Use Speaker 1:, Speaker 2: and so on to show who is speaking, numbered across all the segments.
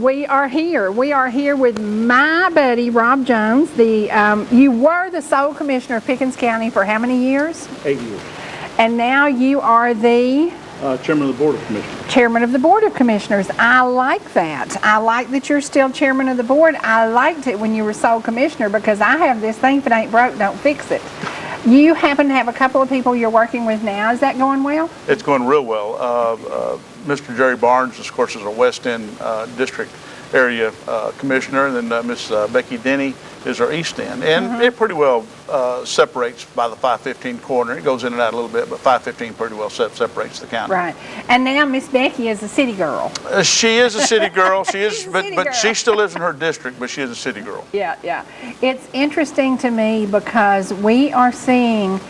Speaker 1: we are here. We are here with my buddy, Rob Jones. You were the sole commissioner of Pickens County for how many years?
Speaker 2: 8 years.
Speaker 1: And now you are the?
Speaker 2: Chairman of the Board of Commissioners.
Speaker 1: Chairman of the Board of Commissioners. I like that. I like that you're still chairman of the board. I liked it when you were sole commissioner because I have this thing, if it ain't broke, don't fix it. You happen to have a couple of people you're working with now. Is that going well?
Speaker 2: It's going real well. Mr. Jerry Barnes, of course, is our West End District area commissioner, and then Miss Becky Denny is our East End. And it pretty well separates by the 515 corner. It goes in and out a little bit, but 515 pretty well separates the county.
Speaker 1: Right. And now Miss Becky is a city girl.
Speaker 2: She is a city girl. She is,
Speaker 1: but
Speaker 2: she still lives in her district, but she is a city girl.
Speaker 1: Yeah, yeah. It's interesting to me because we are seeing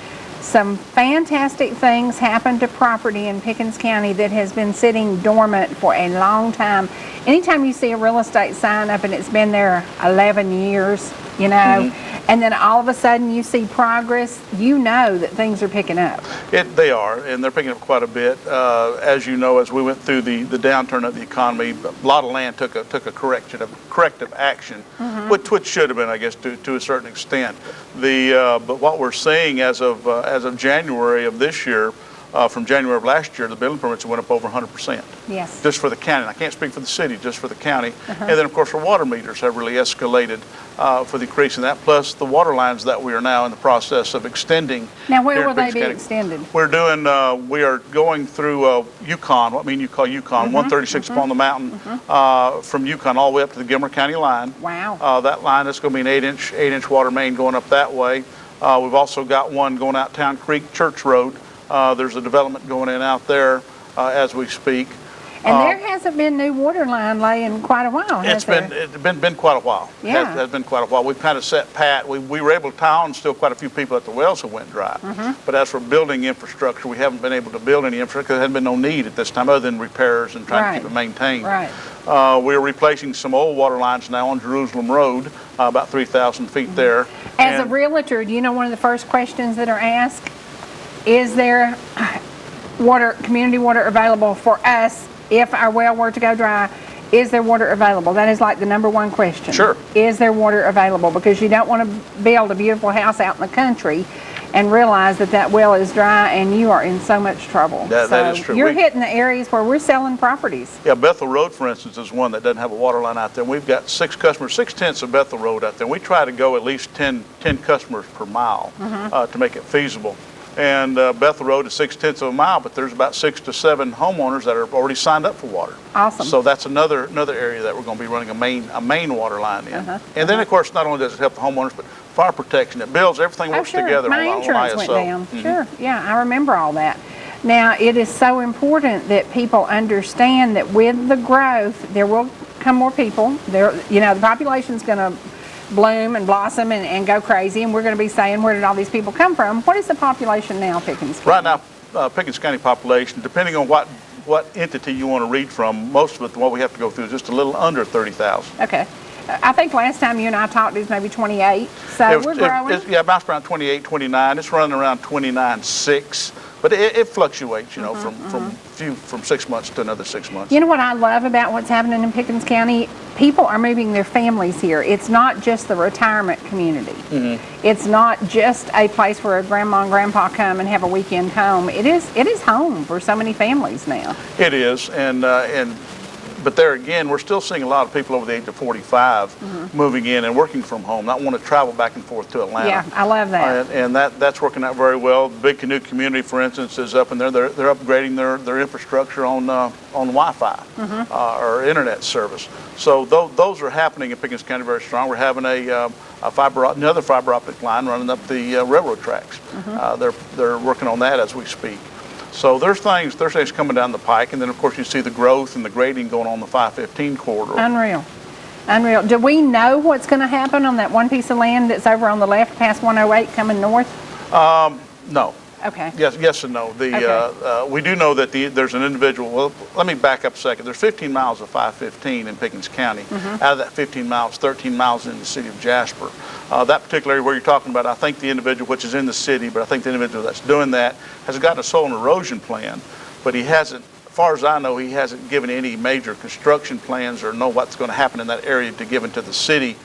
Speaker 1: some fantastic things happen to property in Pickens County that has been sitting dormant for a long time. Anytime you see a real estate sign up and it's been there 11 years, you know, and then all of a sudden you see progress, you know that things are picking up.
Speaker 2: They are, and they're picking up quite a bit. As you know, as we went through the downturn of the economy, a lot of land took a corrective action, which should have been, I guess, to a certain extent. But what we're seeing as of January of this year, from January of last year, the building permits went up over 100%.
Speaker 1: Yes.
Speaker 2: Just for the county. And I can't speak for the city, just for the county. And then, of course, our water meters have really escalated for the increase in that, plus the water lines that we are now in the process of extending.
Speaker 1: Now, where will they be extended?
Speaker 2: We are going through Yukon, what you call Yukon, 136 up on the mountain, from Yukon all the way up to the Gilmer County line.
Speaker 1: Wow.
Speaker 2: That line is going to be an 8-inch water main going up that way. We've also got one going out Town Creek Church Road. There's a development going in out there as we speak.
Speaker 1: And there hasn't been new water line lay in quite a while, has there?
Speaker 2: It's been quite a while.
Speaker 1: Yeah.
Speaker 2: It has been quite a while. We've kind of set pat. We were able to tie on still quite a few people at the wells who went dry. But as for building infrastructure, we haven't been able to build any infrastructure because there hadn't been no need at this time other than repairs and trying to keep it maintained.
Speaker 1: Right.
Speaker 2: We're replacing some old water lines now on Jerusalem Road, about 3,000 feet there.
Speaker 1: As a realtor, do you know one of the first questions that are asked? Is there community water available for us if our well were to go dry? Is there water available? That is like the #1 question.
Speaker 2: Sure.
Speaker 1: Is there water available? Because you don't want to build a beautiful house out in the country and realize that well is dry and you are in so much trouble.
Speaker 2: That is true.
Speaker 1: You're hitting the areas where we're selling properties.
Speaker 2: Yeah, Bethel Road, for instance, is one that doesn't have a water line out there. We've got 6 customers, 6/10 of Bethel Road out there. We try to go at least 10 customers per mile to make it feasible. And Bethel Road is 6/10 of a mile, but there's about 6 to 7 homeowners that are already signed up for water.
Speaker 1: Awesome.
Speaker 2: So that's another area that we're going to be running a main water line in. And then, of course, not only does it help the homeowners, but fire protection. It builds, everything works together.
Speaker 1: My
Speaker 2: on
Speaker 1: insurance
Speaker 2: ISO.
Speaker 1: went down. Sure, yeah, I remember all that. Now, it is so important that people understand that with the growth, there will come more people. The population's going to bloom and blossom and go crazy, and we're going to be saying, where did all these people come from? What is the population now, Pickens County?
Speaker 2: Right now, Pickens County population, depending on what entity you want to read from, most of it, what we have to go through is just a little under 30,000.
Speaker 1: Okay. I think last time you and I talked, it was maybe 28, so we're growing.
Speaker 2: Yeah, about around 28, 29. It's running around 29.6. But it fluctuates, from 6 months to another 6 months.
Speaker 1: You know what I love about what's happening in Pickens County? People are moving their families here. It's not just the retirement community. It's not just a place where grandma and grandpa come and have a weekend home. It is home for so many families now.
Speaker 2: It is, but there again, we're still seeing a lot of people over the age of 45 moving in and working from home, not want to travel back and forth to Atlanta.
Speaker 1: Yeah, I love that.
Speaker 2: And that's working out very well. The Big Canoe community, for instance, is up in there. They're upgrading their infrastructure on Wi-Fi or internet service. So those are happening in Pickens County very strong. We're having another fiber optic line running up the railroad tracks. They're working on that as we speak. So there's things coming down the pike, and then of course you see the growth and the grading going on the 515 corridor.
Speaker 1: Unreal. Do we know what's going to happen on that one piece of land that's over on the left past 108 coming north?
Speaker 2: No.
Speaker 1: Okay.
Speaker 2: Yes and no. We do know that there's an individual. Well, let me back up a second. There's 15 miles of 515 in Pickens County. Out of that 15 miles, 13 miles in the city of Jasper. That particular area where you're talking about, I think the individual, which is in the city, but I think the individual that's doing that has got a soil and erosion plan, but he hasn't far as I know, he hasn't given any major construction plans or know what's going to happen in that area to give into the city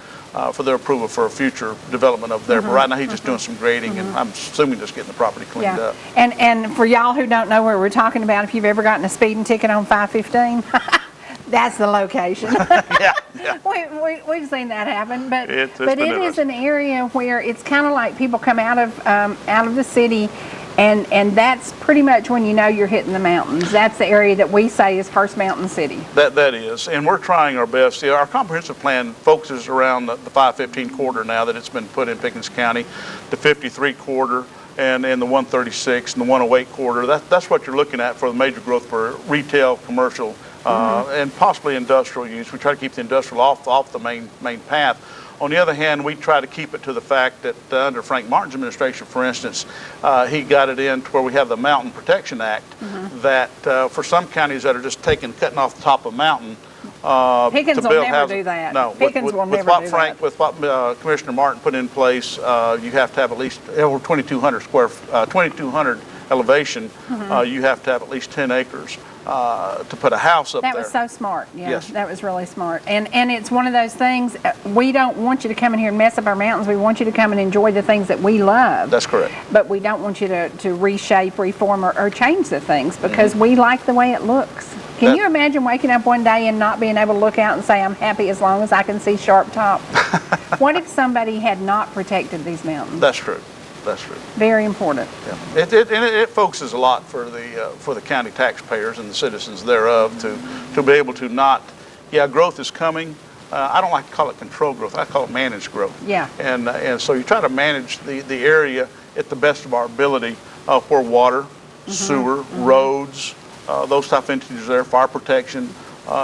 Speaker 2: for their approval for a future development up there. But right now he's just doing some grading and I'm assuming just getting the property cleaned up.
Speaker 1: And for y'all who don't know where we're talking about, if you've ever gotten a speeding ticket on 515, that's the location.
Speaker 2: Yeah.
Speaker 1: We've seen that happen, but
Speaker 2: It's
Speaker 1: it is an area where it's kind of like people come out of the city, and that's pretty much when you know you're hitting the mountains. That's the area that we say is First Mountain City.
Speaker 2: That is, and we're trying our best. See, our comprehensive plan focuses around the 515 corridor now that it's been put in Pickens County, the 53 corridor, and the 136 and the 108 corridor. That's what you're looking at for the major growth for retail, commercial, and possibly industrial use. We try to keep the industrial off the main path. On the other hand, we try to keep it to the fact that under Frank Martin's administration, for instance, he got it in to where we have the Mountain Protection Act that for some counties that are just cutting off the top of a mountain,
Speaker 1: Pickens
Speaker 2: to
Speaker 1: will
Speaker 2: build
Speaker 1: never
Speaker 2: housing.
Speaker 1: do that.
Speaker 2: No,
Speaker 1: Pickens will never do that.
Speaker 2: With what Commissioner Martin put in place, you have to have at least over 2,200 elevation. You have to have at least 10 acres to put a house up there.
Speaker 1: That was so smart. Yeah,
Speaker 2: Yes.
Speaker 1: That was really smart. And it's one of those things, we don't want you to come in here and mess up our mountains. We want you to come and enjoy the things that we love.
Speaker 2: That's correct.
Speaker 1: But we don't want you to reshape, reform, or change the things because we like the way it looks. Can you imagine waking up one day and not being able to look out and say, I'm happy as long as I can see Sharp Top? What if somebody had not protected these mountains?
Speaker 2: That's true. That's true.
Speaker 1: Very important.
Speaker 2: Yeah. It focuses a lot for the county taxpayers and the citizens thereof to be able to not, growth is coming. I don't like to call it controlled growth. I call it managed growth.
Speaker 1: Yeah.
Speaker 2: And so you try to manage the area at the best of our ability for water, sewer, roads, those type of entities there, fire protection.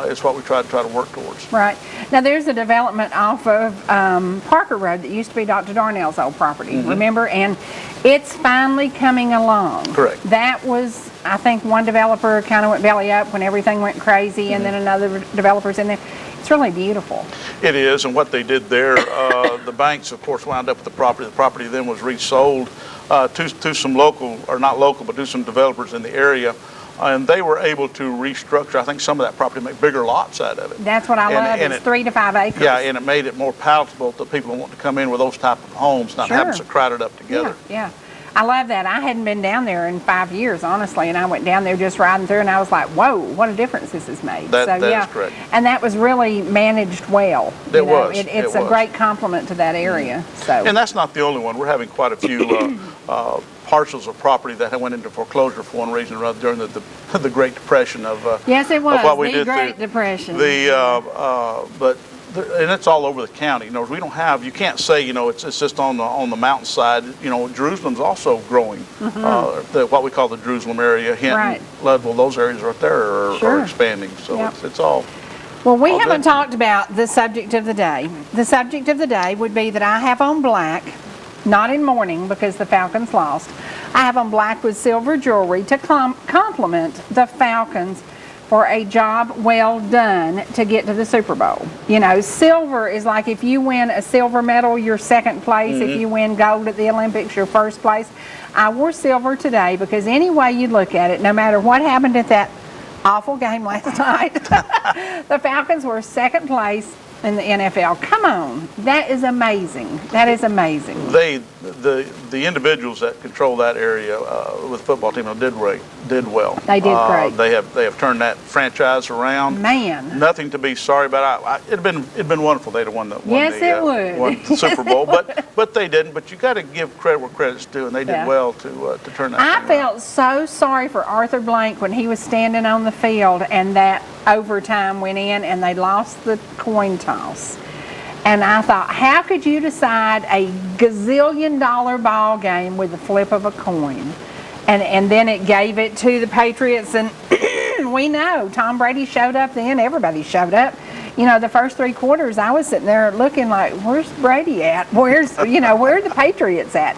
Speaker 2: Is what we try to work towards.
Speaker 1: Right. Now there's a development off of Parker Road that used to be Dr. Darnell's old property, remember? And it's finally coming along.
Speaker 2: Correct.
Speaker 1: That was, I think, one developer kind of went belly up when everything went crazy, and then another developer's in there. It's really beautiful.
Speaker 2: It is, and what they did there, the banks, of course, wound up with the property. The property then was resold to some local, or not local, but to some developers in the area. And they were able to restructure, I think, some of that property, make bigger lots out of it.
Speaker 1: That's what I love. It's 3 to 5 acres.
Speaker 2: Yeah, and it made it more palatable to people who want to come in with those type of homes, not having so crowded up together.
Speaker 1: Yeah. I love that. I hadn't been down there in 5 years, honestly, and I went down there just riding through, and I was like, whoa, what a difference this has made.
Speaker 2: That is correct.
Speaker 1: And that was really managed well.
Speaker 2: It was.
Speaker 1: It's a great compliment to that area. So.
Speaker 2: And that's not the only one. We're having quite a few parcels of property that went into foreclosure for one reason or another during the Great Depression of
Speaker 1: yes, it was
Speaker 2: of what we
Speaker 1: the
Speaker 2: did
Speaker 1: Great Depression.
Speaker 2: And it's all over the county. You know, we don't have. You can't say it's just on the mountainside. You know, Jerusalem's also growing. What we call the Jerusalem area, Hinton, Leadville, those areas right there are expanding. So it's all.
Speaker 1: Well, we haven't talked about the subject of the day. The subject of the day would be that I have on black. Not in mourning because the Falcons lost. I have on black with silver jewelry to compliment the Falcons for a job well done to get to the Super Bowl. You know, silver is like if you win a silver medal, you're second place. If you win gold at the Olympics, you're first place. I wore silver today because any way you look at it, no matter what happened at that awful game last night, the Falcons were second place in the NFL. Come on, that is amazing. That is amazing.
Speaker 2: The individuals that control that area with the football team did well.
Speaker 1: They did great.
Speaker 2: They have turned that franchise around.
Speaker 1: Man,
Speaker 2: nothing to be sorry about. It'd been wonderful. They'd have won the Super Bowl, but they didn't. But you got to give credit where credit's due, and they did well to turn that.
Speaker 1: I felt so sorry for Arthur Blank when he was standing on the field and that overtime went in and they lost the coin toss. And I thought, how could you decide a gazillion-dollar ball game with the flip of a coin? And then it gave it to the Patriots, and we know Tom Brady showed up then. Everybody showed up. You know, the first 3 quarters, I was sitting there looking like, where's Brady at? Where are the Patriots at?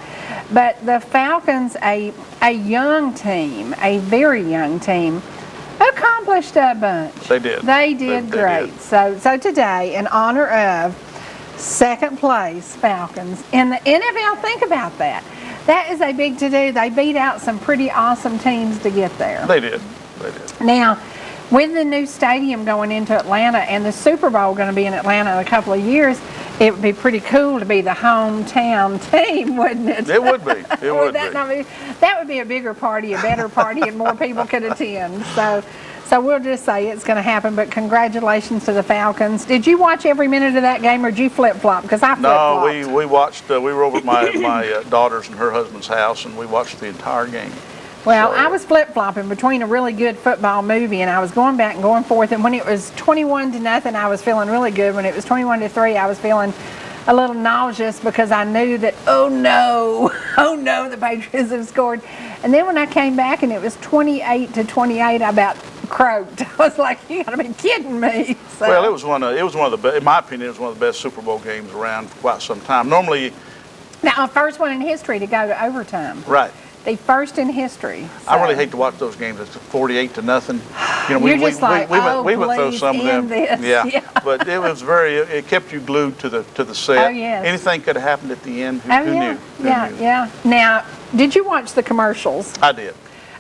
Speaker 1: But the Falcons, a young team, a very young team, accomplished a bunch.
Speaker 2: They did.
Speaker 1: They did great. So today, in honor of second place Falcons in the NFL, think about that. That is a big to-do. They beat out some pretty awesome teams to get there.
Speaker 2: They did. They did.
Speaker 1: Now, with the new stadium going into Atlanta and the Super Bowl going to be in Atlanta in a couple of years, it would be pretty cool to be the hometown team, wouldn't it?
Speaker 2: It would be. It would be.
Speaker 1: That would be a bigger party, a better party, and more people could attend. So we'll just say it's going to happen, but congratulations to the Falcons. Did you watch every minute of that game, or did you flip-flop? Because I flip-flopped.
Speaker 2: No, we watched, we were over at my daughter's and her husband's house, and we watched the entire game.
Speaker 1: Well, I was flip-flopping between a really good football movie, and I was going back and going forth, and when it was 21-0, I was feeling really good. When it was 21-3, I was feeling a little nauseous because I knew that, oh no, the Patriots have scored. And then when I came back and it was 28-28, I about croaked. I was like, you gotta be kidding me. So.
Speaker 2: Well, it was one of the best, in my opinion, it was one of the best Super Bowl games around for quite some time. Normally,
Speaker 1: now, first one in history to go to overtime.
Speaker 2: right.
Speaker 1: The first in history. So.
Speaker 2: I really hate to watch those games. It's 48-0. You know,
Speaker 1: You're just like,
Speaker 2: we went through some of them.
Speaker 1: This.
Speaker 2: Yeah. But it was it kept you glued to the set.
Speaker 1: Oh, yes.
Speaker 2: Anything could have happened at the end. Who knew? Who knew?
Speaker 1: Yeah. Now, did you watch the commercials?
Speaker 2: I did.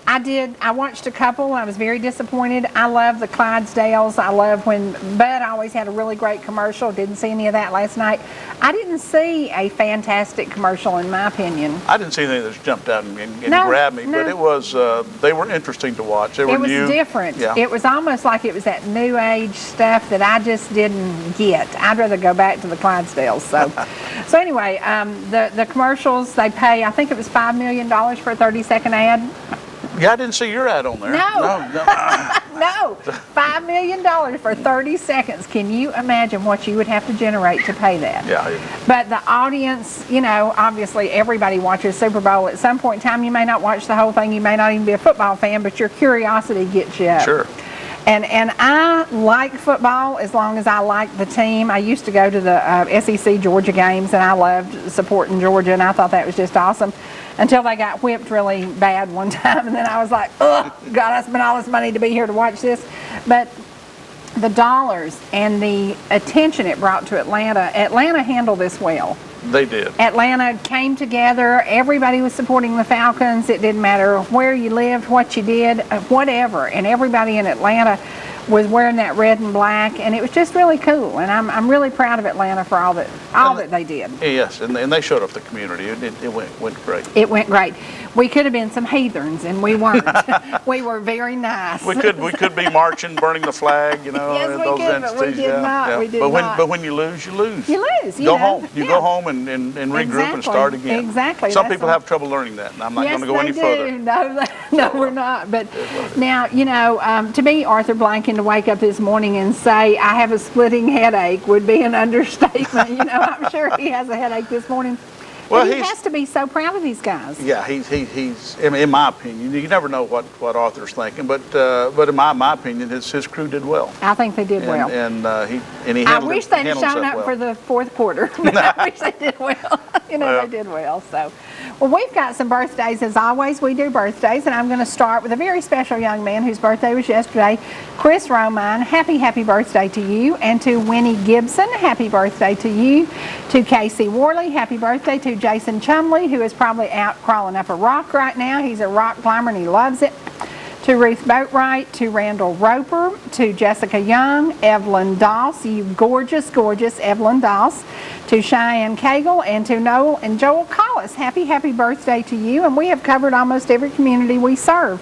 Speaker 1: I did. I watched a couple. I was very disappointed. I love the Clydesdales. I love when Bud always had a really great commercial. Didn't see any of that last night. I didn't see a fantastic commercial, in my opinion.
Speaker 2: I didn't see anything that jumped out and grabbed me, but it was, they were interesting to watch. They were new.
Speaker 1: It was different.
Speaker 2: Yeah.
Speaker 1: It was almost like it was that new age stuff that I just didn't get. I'd rather go back to the Clydesdales. So anyway, the commercials, they pay, I think it was $5 million for a 30-second ad.
Speaker 2: Yeah, I didn't see your ad on there.
Speaker 1: No. No, $5 million for 30 seconds. Can you imagine what you would have to generate to pay that?
Speaker 2: Yeah.
Speaker 1: But the audience, you know, obviously everybody watches Super Bowl. At some point in time, you may not watch the whole thing. You may not even be a football fan, but your curiosity gets you up.
Speaker 2: Sure.
Speaker 1: And I like football as long as I like the team. I used to go to the SEC Georgia games, and I loved supporting Georgia, and I thought that was just awesome. Until they got whipped really bad one time, and then I was like, ugh, God, I spent all this money to be here to watch this. But the dollars and the attention it brought to Atlanta handled this well.
Speaker 2: They did.
Speaker 1: Atlanta came together. Everybody was supporting the Falcons. It didn't matter where you lived, what you did, whatever. And everybody in Atlanta was wearing that red and black, and it was just really cool. And I'm really proud of Atlanta for all that they did.
Speaker 2: Yes, and they showed up the community. It went great.
Speaker 1: It went great. We could have been some heathens, and we weren't. We were very nice.
Speaker 2: We could be marching, burning the flag, you know.
Speaker 1: Yes, we could, but we did not.
Speaker 2: Yeah.
Speaker 1: We did not.
Speaker 2: But when you lose, you lose.
Speaker 1: You lose.
Speaker 2: Go home. You go home and regroup and start again.
Speaker 1: Exactly.
Speaker 2: Some people have trouble learning that, and I'm not going to go any further.
Speaker 1: No, we're not. But now, you know, to be Arthur Blanken to wake up this morning and say, I have a splitting headache would be an understatement. You know, I'm sure he has a headache this morning. Well, he has to be so proud of these guys.
Speaker 2: Yeah, he's in my opinion, you never know what Arthur's thinking, but in my opinion, his crew did well.
Speaker 1: I think they did well.
Speaker 2: And he handled
Speaker 1: I wish they'd shown up
Speaker 2: well.
Speaker 1: for the fourth quarter, but I wish they did well. You know, they did well. So, well, we've got some birthdays. As always, we do birthdays, and I'm going to start with a very special young man whose birthday was yesterday, Chris Romine. Happy birthday to you. And to Winnie Gibson, happy birthday to you. To Casey Worley, happy birthday. To Jason Chumley, who is probably out crawling up a rock right now. He's a rock climber and he loves it. To Ruth Boatwright, to Randall Roper, to Jessica Young, Evelyn Doss, you gorgeous Evelyn Doss, to Cheyenne Cagle, and to Noel and Joel Collis. Happy birthday to you. And we have covered almost every community we serve.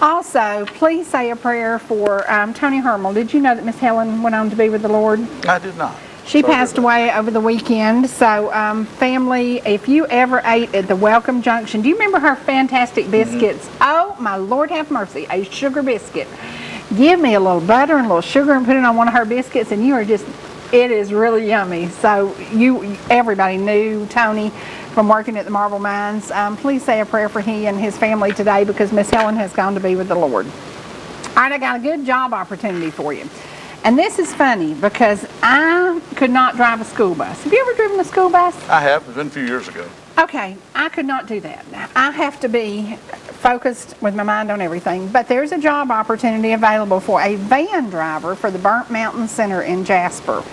Speaker 1: Also, please say a prayer for Tony Hermel. Did you know that Miss Helen went on to be with the Lord?
Speaker 2: I did not.
Speaker 1: She passed away over the weekend. So, family, if you ever ate at the Welcome Junction, do you remember her fantastic biscuits? Mm-hmm. Oh, my Lord have mercy, a sugar biscuit. Give me a little butter and a little sugar and put it on one of her biscuits, and you are just, it is really yummy. So, everybody knew Tony from working at the Marble Mines. Please say a prayer for he and his family today because Miss Helen has gone to be with the Lord. All right, I got a good job opportunity for you. And this is funny because I could not drive a school bus. Have you ever driven a school bus?
Speaker 2: I have. It's been a few years ago.
Speaker 1: Okay, I could not do that. I have to be focused with my mind on everything. But there's a job opportunity available for a van driver for the Burnt Mountain Center in Jasper.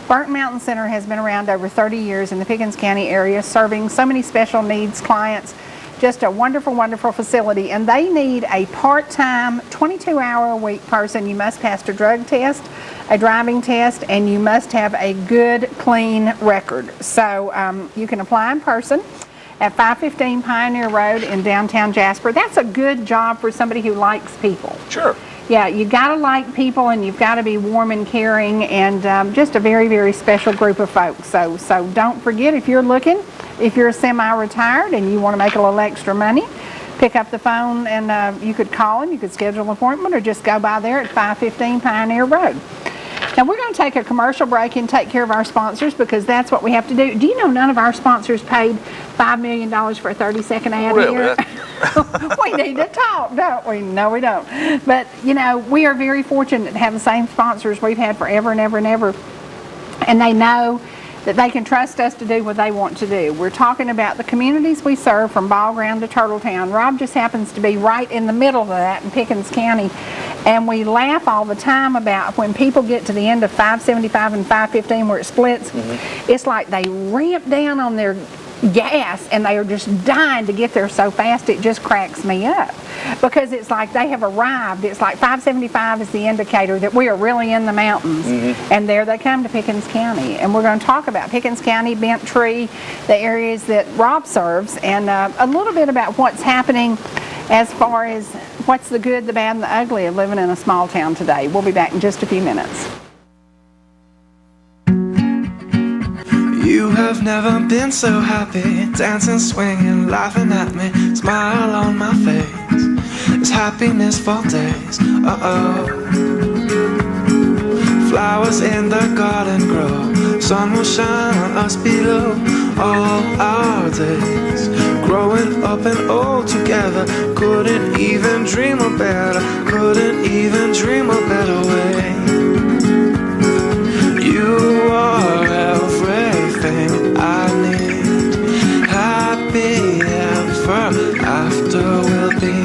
Speaker 1: Burnt Mountain Center has been around over 30 years in the Pickens County area, serving so many special needs clients. Just a wonderful, wonderful facility. And they need a part-time, 22-hour-a-week person. You must pass a drug test, a driving test, and you must have a good, clean record. So you can apply in person at 515 Pioneer Road in downtown Jasper. That's a good job for somebody who likes people.
Speaker 2: Sure.
Speaker 1: Yeah, you got to like people, and you've got to be warm and caring, and just a very, very special group of folks. So don't forget, if you're looking, if you're semi-retired and you want to make a little extra money, pick up the phone and you could call and you could schedule an appointment, or just go by there at 515 Pioneer Road. Now we're going to take a commercial break and take care of our sponsors, because that's what we have to do. Do you know none of our sponsors paid $5 million for a 30-second ad here? We need to talk, don't we? No, we don't. But, you know, we are very fortunate to have the same sponsors we've had forever and ever and ever. And they know that they can trust us to do what they want to do. We're talking about the communities we serve from Ball Ground to Turtletown. Rob just happens to be right in the middle of that in Pickens County. And we laugh all the time about when people get to the end of 575 and 515 where it splits, it's like they ramp down on their gas and they are just dying to get there so fast it just cracks me up, because it's like they have arrived. It's like 575 is the indicator that we are really in the mountains, and there they come to Pickens County. And we're going to talk about Pickens County, Bent Tree, the areas that Rob serves, and a little bit about what's happening as far as what's the good, the bad, and the ugly of living in a small town today. We'll be back in just a few minutes.
Speaker 3: You have never been so happy, dancing, swinging, laughing at me, smile on my face. It's happiness for days. Flowers in the garden grow, sun will shine on us below. All our days, growing up and old together, couldn't even dream a better, couldn't even dream a better way. You are everything I need, happy ever after we'll be.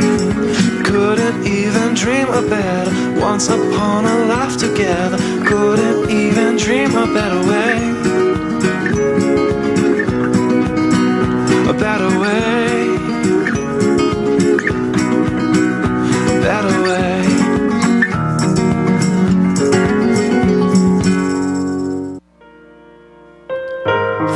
Speaker 3: Couldn't even dream a better, once upon a life together, couldn't even dream a better way. A better way, a better way.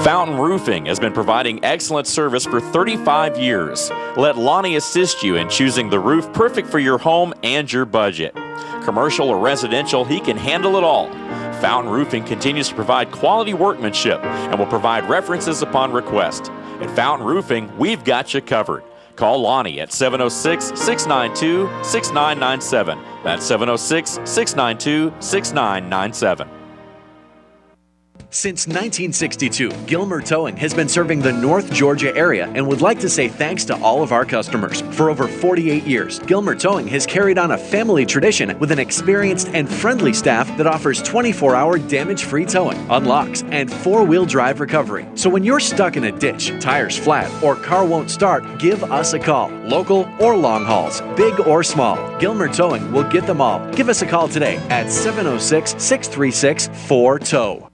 Speaker 4: Fountain Roofing has been providing excellent service for 35 years. Let Lonnie assist you in choosing the roof perfect for your home and your budget. Commercial or residential, he can handle it all. Fountain Roofing continues to provide quality workmanship and will provide references upon request. At Fountain Roofing, we've got you covered. Call Lonnie at 706-692-6997. That's 706-692-6997.
Speaker 5: Since 1962, Gilmer Towing has been serving the North Georgia area and would like to say thanks to all of our customers. For over 48 years, Gilmer Towing has carried on a family tradition with an experienced and friendly staff that offers 24-hour damage-free towing, unlocks, and four-wheel drive recovery. So when you're stuck in a ditch, tires flat, or car won't start, give us a call. Local or long hauls, big or small, Gilmer Towing will get them all. Give us a call today at 706-636-4TOW.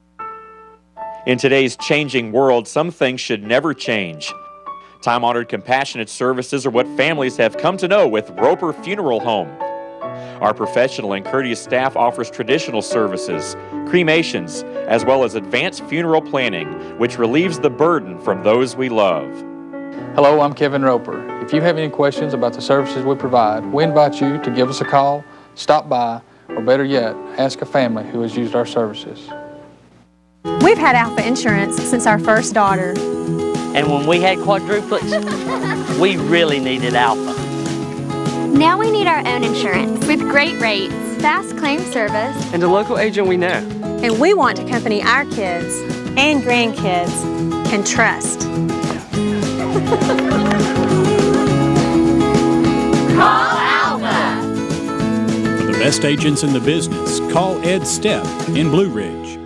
Speaker 4: In today's changing world, some things should never change. Time-honored compassionate services are what families have come to know with Roper Funeral Home. Our professional and courteous staff offers traditional services, cremations, as well as advanced funeral planning, which relieves the burden from those we love.
Speaker 6: Hello, I'm Kevin Roper. If you have any questions about the services we provide, we invite you to give us a call, stop by, or better yet, ask a family who has used our services.
Speaker 7: We've had Alpha Insurance since our first daughter.
Speaker 8: And when we had quadruplets, we really needed Alpha.
Speaker 9: Now we need our own insurance with great rates, fast claim service,
Speaker 10: and a local agent we know.
Speaker 7: And we want a company our kids and grandkids can trust.
Speaker 11: Call Alpha!
Speaker 12: For the best agents in the business, call Ed Stepp in Blue Ridge.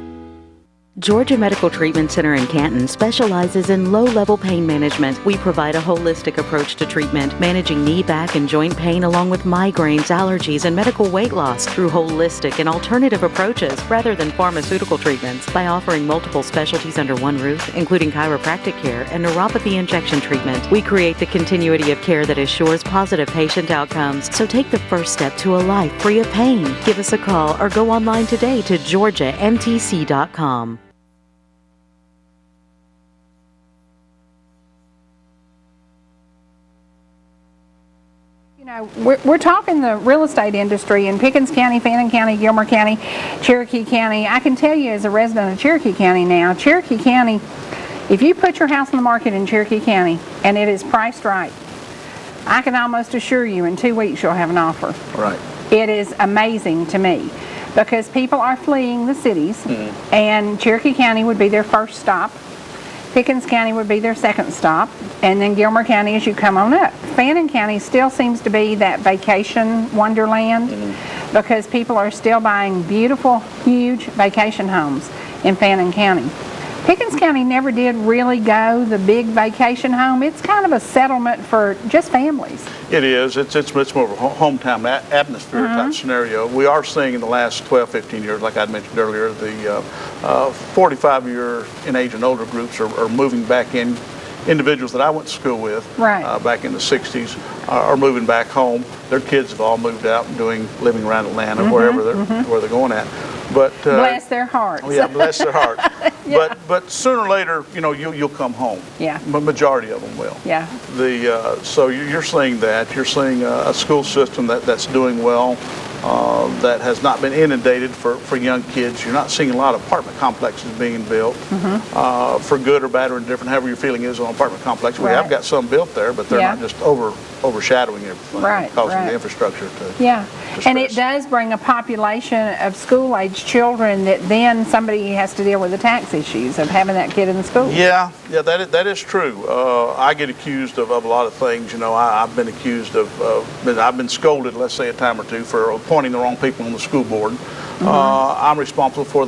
Speaker 10: Georgia Medical Treatment Center in Canton specializes in low-level pain management. We provide a holistic approach to treatment, managing knee, back, and joint pain along with migraines, allergies, and medical weight loss through holistic and alternative approaches rather than pharmaceutical treatments. By offering multiple specialties under one roof, including chiropractic care and neuropathy injection treatment, we create the continuity of care that assures positive patient outcomes. So take the first step to a life free of pain. Give us a call or go online today to georgiamtc.com.
Speaker 1: You know, we're talking the real estate industry in Pickens County, Fannin County, Gilmer County, Cherokee County. I can tell you as a resident of Cherokee County now, Cherokee County, if you put your house on the market in Cherokee County and it is priced right, I can almost assure you in 2 weeks you'll have an offer.
Speaker 2: Right.
Speaker 1: It is amazing to me because people are fleeing the cities and Cherokee County would be their first stop. Pickens County would be their second stop, and then Gilmer County as you come on up. Fannin County still seems to be that vacation wonderland because people are still buying beautiful, huge vacation homes in Fannin County. Pickens County never did really go the big vacation home. It's kind of a settlement for just families.
Speaker 2: It is. It's much more of a hometown atmosphere type scenario. We are seeing in the last 12, 15 years, like I mentioned earlier, the 45-year in age and older groups are moving back in. Individuals that I went to school with back in the 60s are moving back home. Their kids have all moved out and living around Atlanta, wherever they're going at. But
Speaker 1: bless their hearts.
Speaker 2: Yeah, bless their heart. But sooner or later, you know, you'll come home.
Speaker 1: Yeah.
Speaker 2: The majority of them will.
Speaker 1: Yeah.
Speaker 2: So you're seeing that. You're seeing a school system that's doing well, that has not been inundated for young kids. You're not seeing a lot of apartment complexes being built for good or bad or indifferent, however your feeling is on apartment complex. We have got some built there, but they're not just overshadowing everything, causing the infrastructure to
Speaker 1: and it does bring a population of school-age children that then somebody has to deal with the tax issues of having that kid in the school.
Speaker 2: Yeah, that is true. I get accused of a lot of things. You know, I've been accused I've been scolded, let's say, a time or two for appointing the wrong people on the school board. I'm responsible for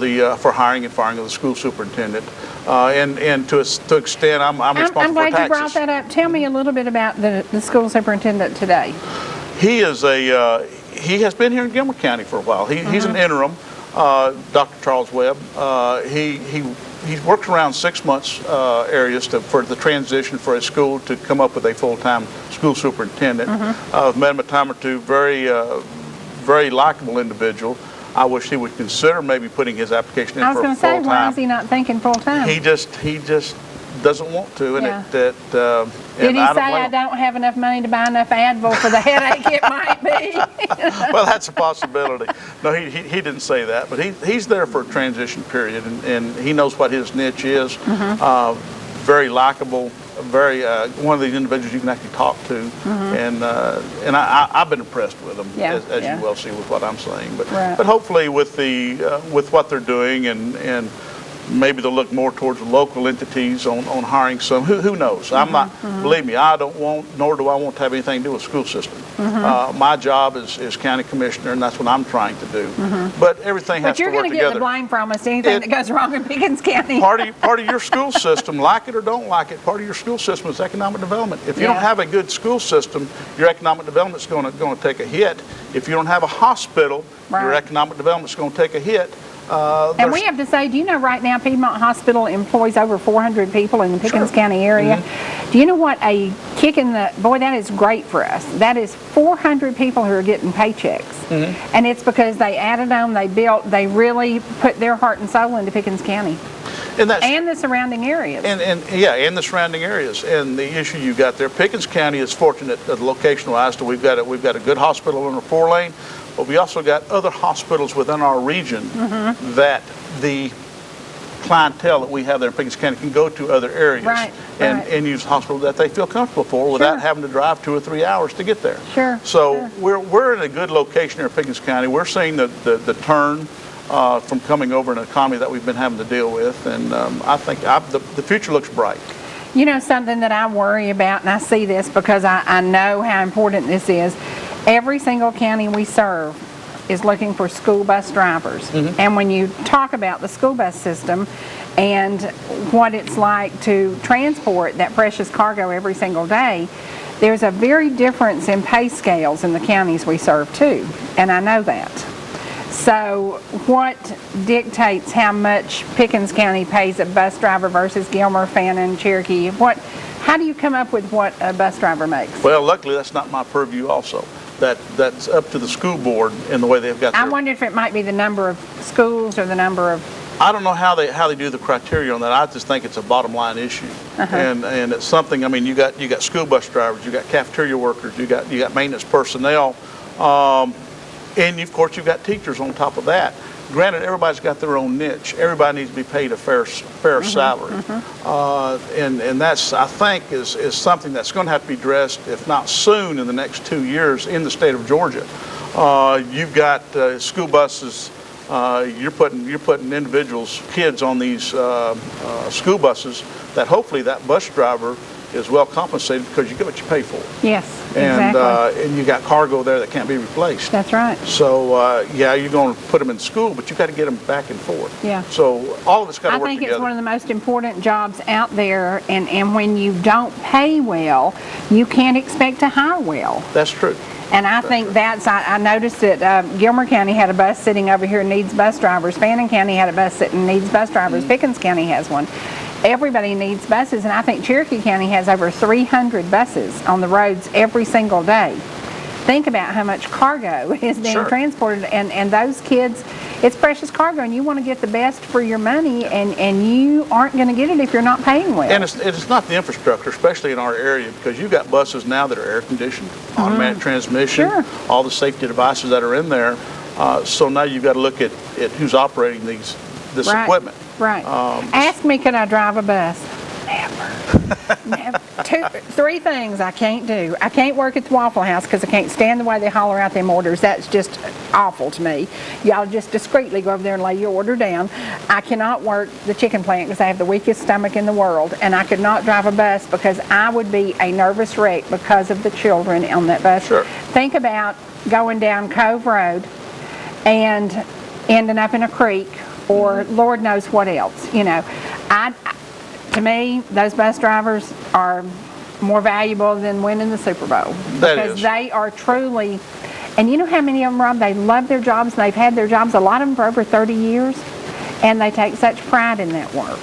Speaker 2: hiring and firing of the school superintendent, and to extent, I'm responsible for taxes.
Speaker 1: I'm glad you brought that up. Tell me a little bit about the school superintendent today.
Speaker 2: He is he has been here in Gilmer County for a while. He's an interim, Dr. Charles Webb. He works around 6 months areas for the transition for a school to come up with a full-time school superintendent. I've met him a time or two. Very likable individual. I wish he would consider maybe putting his application in for full-time.
Speaker 1: I was going to say, why is he not thinking full-time?
Speaker 2: He just doesn't want to, and
Speaker 1: Did he say, I don't have enough money to buy enough Advil for the headache it might be?
Speaker 2: Well, that's a possibility. No, he didn't say that, but he's there for a transition period, and he knows what his niche is. Very likable, one of these individuals you can actually talk to, and I've been impressed with him, as you will see with what I'm saying. But hopefully with what they're doing and maybe they'll look more towards local entities on hiring some. Who knows? I'm not. Believe me, I don't want, nor do I want to have anything to do with school system. My job is county commissioner, and that's what I'm trying to do. But everything has to work together. But you're going to get the
Speaker 1: blame from us anything that goes wrong in Pickens County.
Speaker 2: Part of your school system, like it or don't like it, part of your school system is economic development. If you don't have a good school system, your economic development is going to take a hit. If you don't have a hospital, your economic development is going to take a hit.
Speaker 1: And we have to say, do you know right now Piedmont Hospital employs over 400 people in the Pickens County area? Do you know what a kick in the, boy, that is great for us. That is 400 people who are getting paychecks. And it's because they added on, they really put their heart and soul into Pickens County. And the surrounding areas.
Speaker 2: And the surrounding areas. And the issue you got there, Pickens County is fortunate location-wise. We've got a good hospital in the 4-lane. But we also got other hospitals within our region that the clientele that we have there in Pickens County can go to other areas and use hospitals that they feel comfortable for without having to drive 2 or 3 hours to get there. So we're in a good location here in Pickens County. We're seeing the turn from coming over an economy that we've been having to deal with, and I think the future looks bright.
Speaker 1: You know, something that I worry about, and I see this because I know how important this is. Every single county we serve, is looking for school bus drivers. And when you talk about the school bus system and what it's like to transport that precious cargo every single day, there's a very difference in pay scales in the counties we serve too, and I know that. So what dictates how much Pickens County pays a bus driver versus Gilmer, Fannin, Cherokee? How do you come up with what a bus driver makes?
Speaker 2: Well, luckily that's not my purview also. That's up to the school board in the way they've got
Speaker 1: I wonder if it might be the number of schools or the number of...
Speaker 2: I don't know how they do the criteria on that. I just think it's a bottom line issue, and it's something. I mean, you got school bus drivers, you got cafeteria workers, you got maintenance personnel, and of course you've got teachers on top of that. Granted, everybody's got their own niche. Everybody needs to be paid a fair salary, and that's, I think, is something that's going to have to be addressed, if not soon, in the next 2 years in the state of Georgia. You've got school buses. You're putting individuals, kids on these school buses that hopefully that bus driver is well compensated because you get what you pay for.
Speaker 1: Yes,
Speaker 2: and,
Speaker 1: exactly.
Speaker 2: And you got cargo there that can't be replaced.
Speaker 1: That's right.
Speaker 2: So yeah, you're going to put them in school, but you got to get them back and forth.
Speaker 1: Yeah.
Speaker 2: So all of it's got to work together.
Speaker 1: I think it's one of the most important jobs out there, and when you don't pay well, you can't expect to hire well.
Speaker 2: That's true.
Speaker 1: And I think I noticed that Gilmer County had a bus sitting over here, needs bus drivers. Fannin County had a bus sitting, needs bus drivers. Pickens County has one. Everybody needs buses, and I think Cherokee County has over 300 buses on the roads every single day. Think about how much cargo is being transported, and those kids, it's precious cargo, and you want to get the best for your money, and you aren't going to get it if you're not paying well.
Speaker 2: And it's not the infrastructure, especially in our area, because you've got buses now that are air conditioned, automatic transmission, all the safety devices that are in there. So now you've got to look at who's operating this equipment.
Speaker 1: Right. Ask me, can I drive a bus? Never. Three things I can't do. I can't work at the Waffle House because I can't stand the way they holler out them orders. That's just awful to me. Y'all just discreetly go over there and lay your order down. I cannot work the chicken plant because I have the weakest stomach in the world, and I could not drive a bus because I would be a nervous wreck because of the children on that bus. Think about going down Cove Road and ending up in a creek, or Lord knows what else. You know, to me, those bus drivers are more valuable than winning the Super Bowl. Because they are truly, and you know how many of them, Rob, they love their jobs, they've had their jobs, a lot of them for over 30 years, and they take such pride in that work.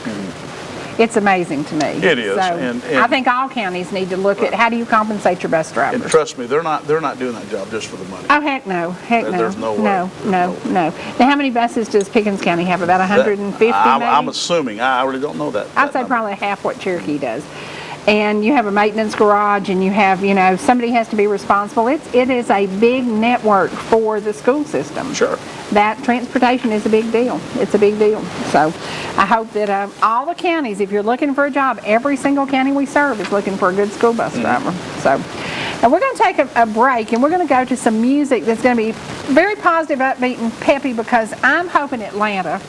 Speaker 1: It's amazing to me.
Speaker 2: It is.
Speaker 1: So
Speaker 2: and
Speaker 1: I think all counties need to look at how do you compensate your bus drivers.
Speaker 2: And trust me, they're not doing that job just for the money.
Speaker 1: Oh, heck no. Heck no.
Speaker 2: There's no way.
Speaker 1: No. Now, how many buses does Pickens County have? About 150 maybe?
Speaker 2: I'm assuming. I really don't know that.
Speaker 1: I'd say probably half what Cherokee does. And you have a maintenance garage, and you have, you know, somebody has to be responsible. It is a big network for the school system.
Speaker 2: Sure.
Speaker 1: That transportation is a big deal. It's a big deal. So I hope that all the counties, if you're looking for a job, every single county we serve is looking for a good school bus driver. So now we're going to take a break, and we're going to go to some music that's going to be very positive, upbeat, and peppy, because I'm hoping Atlanta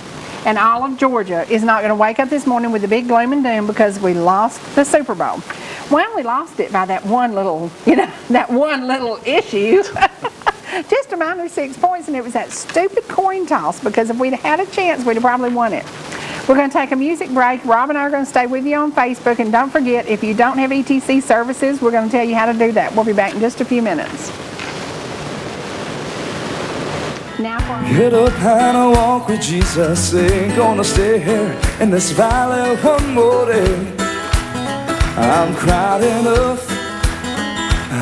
Speaker 1: and all of Georgia is not going to wake up this morning with a big gloom and doom because we lost the Super Bowl. Well, we lost it by that one little, issue. Just a minor 6 points, and it was that stupid coin toss, because if we'd had a chance, we'd have probably won it. We're going to take a music break. Rob and I are going to stay with you on Facebook, and don't forget, if you don't have ETC services, we're going to tell you how to do that. We'll be back in just a few minutes.
Speaker 3: Get up and walk with Jesus. Ain't gonna stay here in this valley one more day. I'm cried enough.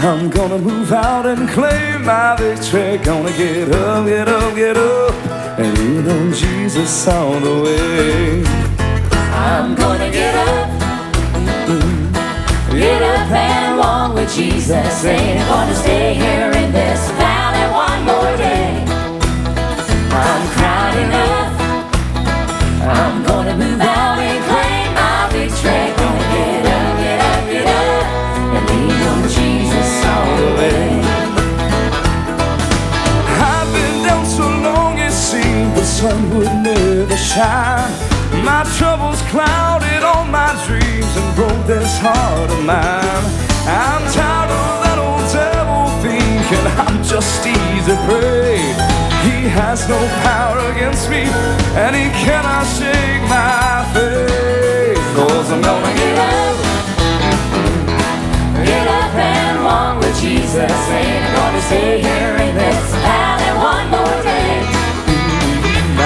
Speaker 3: I'm gonna move out and claim my victory. Gonna get up, get up, get up, and lean on Jesus all the way.
Speaker 11: I'm gonna get up, get up and walk with Jesus. Ain't gonna stay here in this valley one more day. I'm cried enough. I'm gonna move out and claim my victory. Gonna get up, get up, get up, and lean on Jesus all the way.
Speaker 3: I've been down so long it seemed the sun would never shine. My troubles clouded all my dreams and broke this heart of mine. I'm tired of that old devil thinking I'm just easy prey. has no power against me, and he cannot shake my faith. 'Cause I'm gonna get up and walk with Jesus. Ain't gonna stay here in this valley one more day.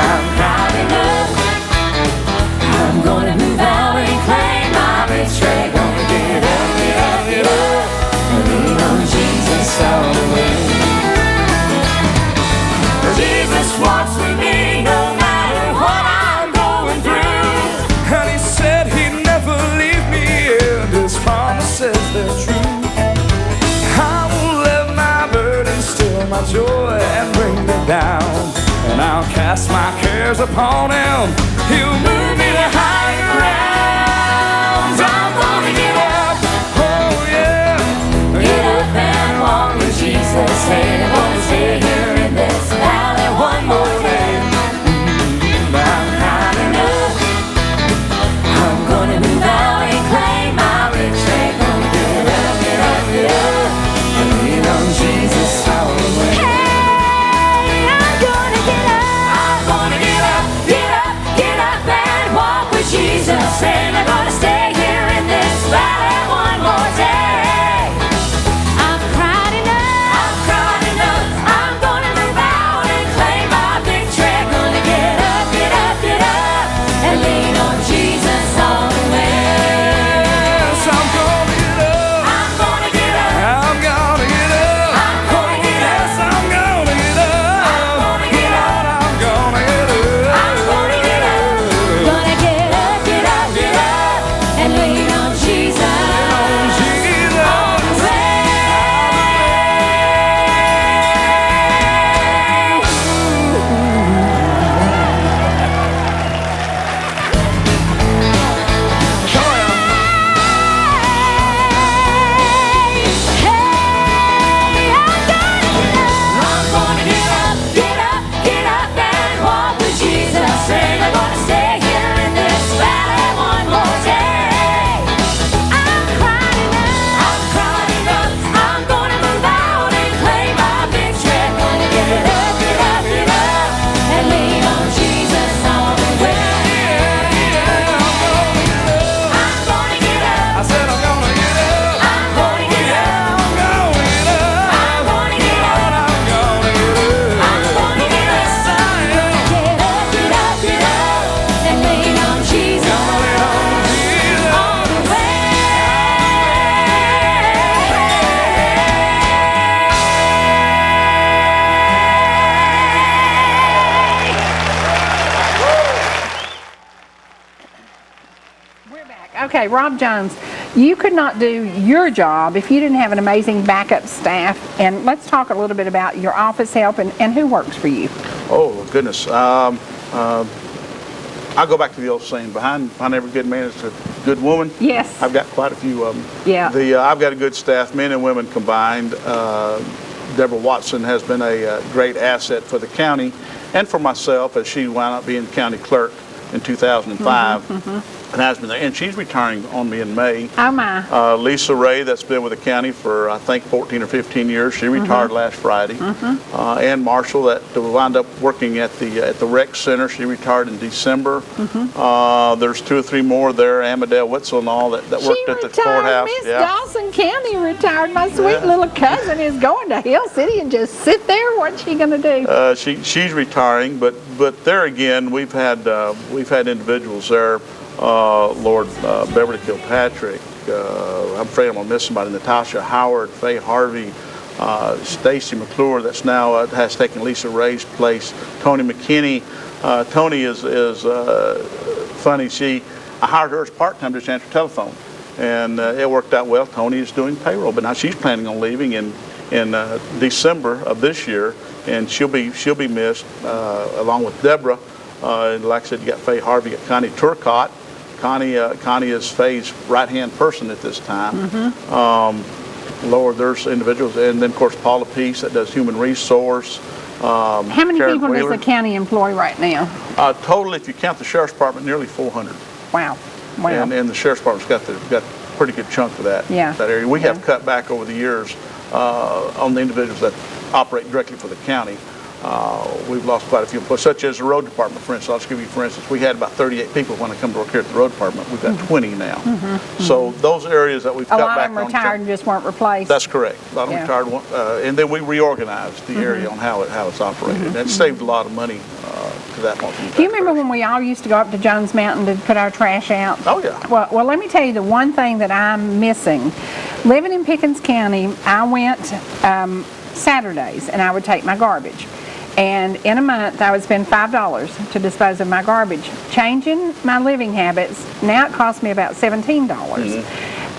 Speaker 3: I'm proud enough. I'm gonna move out and claim my victory. Gonna get up, get up, get up, and lean on Jesus all the way. Jesus walks with me no matter what I'm going through, and he said he'd never leave me, and his promises they're true. I will let my burdens still my joy and bring me down, and I'll cast my cares upon him. He'll move me to higher grounds. I'm gonna get up, oh yeah, get up and walk with Jesus. Ain't gonna stay here in this valley one more day. I'm proud enough. I'm gonna move out and claim my victory. Gonna get up, get up, get up, and lean on Jesus all the way. Hey, I'm gonna get up. I'm gonna get up, get up, get up and walk with Jesus. And I'm gonna stay here in this valley one more day. I'm proud enough. I'm proud enough. I'm gonna move out and claim my victory. Gonna get up, get up, get up, and lean on Jesus all the way. Yes, I'm gonna get up. I'm gonna get up. I'm gonna get up. I'm gonna get up. Yes, I'm gonna get up. I'm gonna get up. I'm gonna get up. I'm gonna get up. Gonna get up, get up, get up, and lean on Jesus. All the way. I'm gonna get up, get up, get up and walk with Jesus. And I'm gonna stay here in this valley one more day. I'm proud enough. I'm proud enough. I'm gonna move out and claim my victory. Gonna get up, get up, get up, and lean on Jesus all the way. I'm gonna get up. I said I'm gonna get up. I'm gonna get up. I'm gonna get up. I'm gonna get up. I'm gonna get up. I'm gonna get up. Get up, get up, get up, and lean on Jesus all the way.
Speaker 1: We're back. Okay, Rob Jones, you could not do your job if you didn't have an amazing backup staff. And let's talk a little bit about your office help and who works for you.
Speaker 2: Oh, goodness. I go back to the old saying, behind every good man is a good woman.
Speaker 1: Yes.
Speaker 2: I've got quite a few of them.
Speaker 1: Yeah.
Speaker 2: I've got a good staff, men and women combined. Deborah Watson has been a great asset for the county and for myself, as she wound up being county clerk in 2005. And has been there, and she's retiring on me in May.
Speaker 1: Oh my.
Speaker 2: Lisa Ray, that's been with the county for I think 14 or 15 years. She retired last Friday. Ann Marshall, that wound up working at the rec center. She retired in December. There's 2 or 3 more there. Amadale Witzel and all that worked at the courthouse.
Speaker 1: Miss Dawson County retired. My sweet little cousin is going to Hill City and just sit there. What's she going to do?
Speaker 2: She's retiring, but there again, we've had individuals there. Beverly Kilpatrick, I'm afraid I'm going to miss somebody, Natasha Howard, Faye Harvey, Stacy McClure, that's now has taken Lisa Ray's place, Tony McKinney. Tony is funny. I hired her as part-time to just answer telephone, and it worked out well. Tony is doing payroll, but now she's planning on leaving in December of this year, and she'll be missed along with Deborah. And like I said, you got Faye Harvey, you got Connie Turcott. Connie is Faye's right-hand person at this time. Lord, there's individuals, and then of course Paula Peace that does human resource.
Speaker 1: How many
Speaker 2: Karen
Speaker 1: people
Speaker 2: Wheeler.
Speaker 1: does the county employ right now?
Speaker 2: Total, if you count the sheriff's department, nearly 400.
Speaker 1: Wow. Wow.
Speaker 2: And the sheriff's department's got a pretty good chunk of that.
Speaker 1: Yeah.
Speaker 2: That area. We have cut back over the years on the individuals that operate directly for the county. We've lost quite a few employees, such as the road department, for instance. I'll just give you, for instance, we had about 38 people when I come to work here at the road department. We've got 20 now. So those areas that we've cut back on.
Speaker 1: A lot of them retired and just weren't replaced.
Speaker 2: That's correct. A lot of them retired, and then we reorganized the area on how it's operated. And it saved a lot of money to that point.
Speaker 1: Do you remember when we all used to go up to Jones Mountain to put our trash out?
Speaker 2: Oh, yeah.
Speaker 1: Well, let me tell you the one thing that I'm missing. Living in Pickens County, I went Saturdays and I would take my garbage. And in a month, I would spend $5 to dispose of my garbage. Changing my living habits, now it costs me about $17.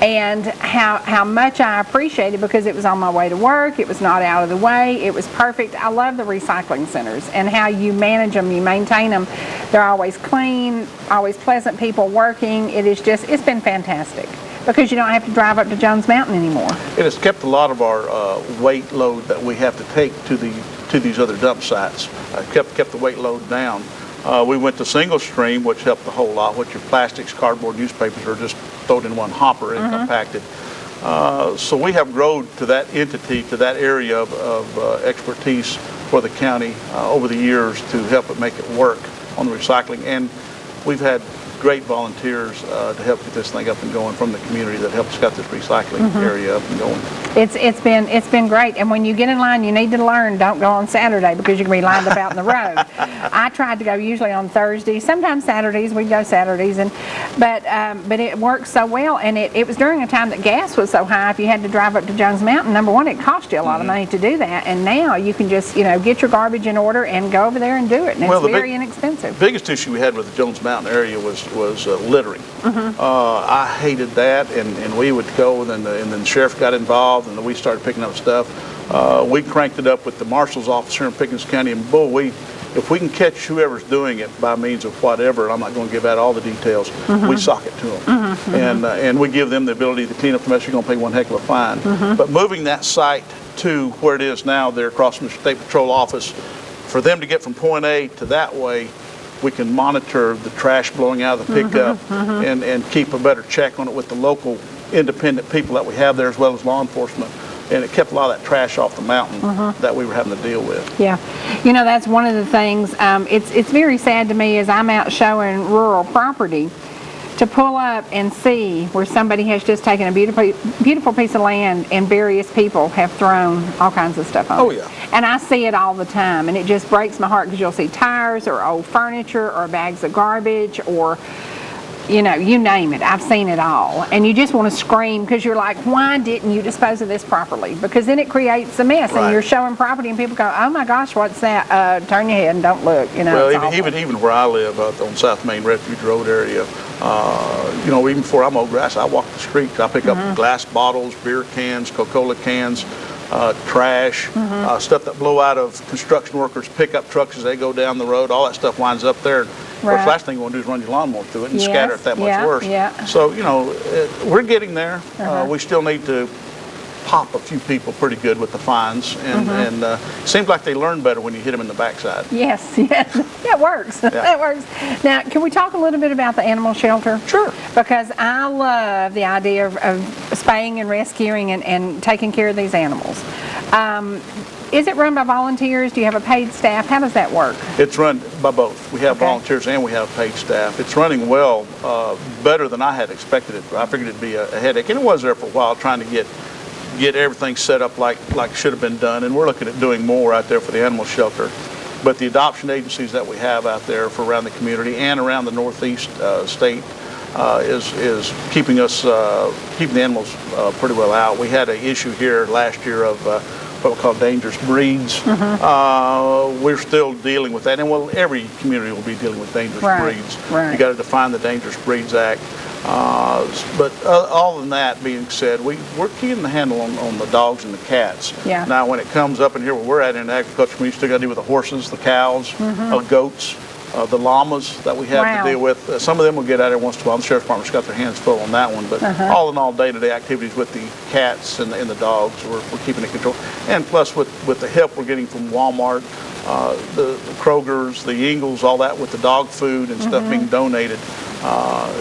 Speaker 1: And how much I appreciate it because it was on my way to work, it was not out of the way, it was perfect. I love the recycling centers and how you manage them, you maintain them. They're always clean, always pleasant people working. It's been fantastic because you don't have to drive up to Jones Mountain anymore.
Speaker 2: It has kept a lot of our weight load that we have to take to these other dump sites. Kept the weight load down. We went to single stream, which helped a whole lot, which your plastics, cardboard, newspapers are just thrown in one hopper and compacted. So we have grown to that entity, to that area of expertise for the county over the years to help it make it work on the recycling. And we've had great volunteers to help get this thing up and going from the community that helps get this recycling area up and going.
Speaker 1: It's been great, and when you get in line, you need to learn. Don't go on Saturday because you're gonna be lined up out in the road. I tried to go usually on Thursdays, sometimes Saturdays. We go Saturdays, but it works so well, and it was during a time that gas was so high. If you had to drive up to Jones Mountain, number one, it cost you a lot of money to do that, and now you can just get your garbage in order and go over there and do it, and it's very inexpensive.
Speaker 2: The biggest issue we had with the Jones Mountain area was littering. I hated that, and we would go, and then the sheriff got involved, and we started picking up stuff. We cranked it up with the marshal's office here in Pickens County, and if we can catch whoever's doing it by means of whatever, and I'm not going to give out all the details, we sock it to them. And we give them the ability to clean up the mess. You're going to pay one heck of a fine. But moving that site to where it is now, there across from the State Patrol office, for them to get from point A to that way, we can monitor the trash blowing out of the pickup and keep a better check on it with the local independent people that we have there as well as law enforcement. And it kept a lot of that trash off the mountain that we were having to deal with.
Speaker 1: Yeah. That's one of the things. It's very sad to me as I'm out showing rural property to pull up and see where somebody has just taken a beautiful piece of land and various people have thrown all kinds of stuff on it.
Speaker 2: Oh, yeah.
Speaker 1: And I see it all the time, and it just breaks my heart because you'll see tires or old furniture or bags of garbage or you name it. I've seen it all. And you just want to scream because you're like, why didn't you dispose of this properly? Because then it creates a mess and you're showing property and people go, oh my gosh, what's that? Turn your head and don't look.
Speaker 2: Well, even where I live on South Main Refuge Road area, even before I mow grass, I walk the streets. I pick up glass bottles, beer cans, Coca-Cola cans, trash, stuff that blow out of construction workers' pickup trucks as they go down the road. All that stuff winds up there. Of course, last thing you want to do is run your lawnmower through it and scatter it that much worse.
Speaker 1: Yeah.
Speaker 2: So, we're getting there. We still need to pop a few people pretty good with the fines, and it seems like they learn better when you hit them in the backside.
Speaker 1: Yes, that works. That works. Now, can we talk a little bit about the animal shelter?
Speaker 2: Sure.
Speaker 1: Because I love the idea of spaying and rescuing and taking care of these animals. Is it run by volunteers? Do you have a paid staff? How does that work?
Speaker 2: It's run by both. We have volunteers and we have paid staff. It's running well, better than I had expected it. I figured it'd be a headache, and it was there for a while trying to get everything set up like should have been done, and we're looking at doing more out there for the animal shelter. But the adoption agencies that we have out there for around the community and around the northeast state is keeping the animals pretty well out. We had an issue here last year of what we call dangerous breeds. We're still dealing with that, and every community will be dealing with dangerous breeds. You got to define the Dangerous Breeds Act. But all than that being said, we're keeping the handle on the dogs and the cats. Now, when it comes up in here where we're at in agriculture, we still got to deal with the horses, the cows, goats, the llamas that we have to deal with. Some of them will get out there once in a while. The sheriff's department's got their hands full on that one. But all in all, day-to-day activities with the cats and the dogs, we're keeping it controlled. And plus, with the help we're getting from Walmart, the Kroger's, the Ingles, all that with the dog food and stuff being donated,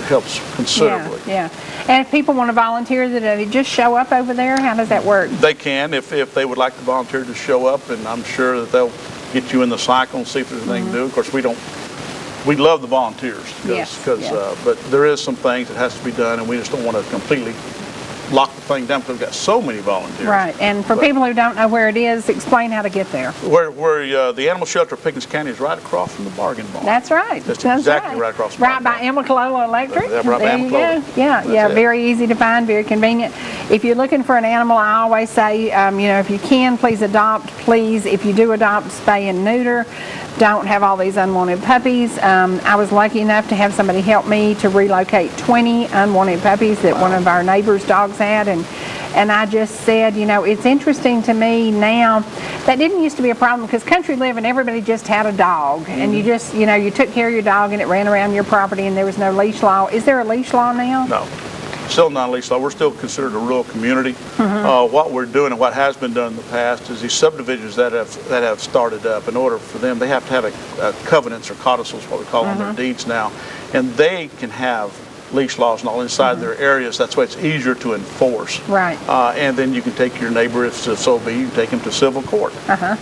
Speaker 2: helps considerably.
Speaker 1: Yeah. And if people want to volunteer, that they just show up over there, how does that work?
Speaker 2: They can if they would like to volunteer to show up, and I'm sure that they'll get you in the cycle and see if there's anything to do. Of course, we love the volunteers, but there is some things that has to be done, and we just don't want to completely lock the thing down because we've got so many volunteers.
Speaker 1: Right, and for people who don't know where it is, explain how to get there.
Speaker 2: Where the animal shelter of Pickens County is right across from the bargain barn.
Speaker 1: That's right.
Speaker 2: That's exactly right across from the
Speaker 1: Right by Amicalola Electric.
Speaker 2: Right by
Speaker 1: there you go.
Speaker 2: Amicalola.
Speaker 1: Yeah, very easy to find, very convenient. If you're looking for an animal, I always say, if you can, please adopt. Please, if you do adopt, spay and neuter. Don't have all these unwanted puppies. I was lucky enough to have somebody help me to relocate 20 unwanted puppies that one of our neighbors' dogs had, and I just said, it's interesting to me now. That didn't used to be a problem because country living, everybody just had a dog, and you just, you took care of your dog and it ran around your property and there was no leash law. Is there a leash law now?
Speaker 2: No. Still not leash law. We're still considered a rural community. What we're doing and what has been done in the past is these subdivisions that have started up. In order for them, they have to have a covenants or codicils, what we call on their deeds now, and they can have leash laws and all inside their areas. That's why it's easier to enforce.
Speaker 1: Right.
Speaker 2: And then you can take your neighbor, if so be, you can take him to civil court.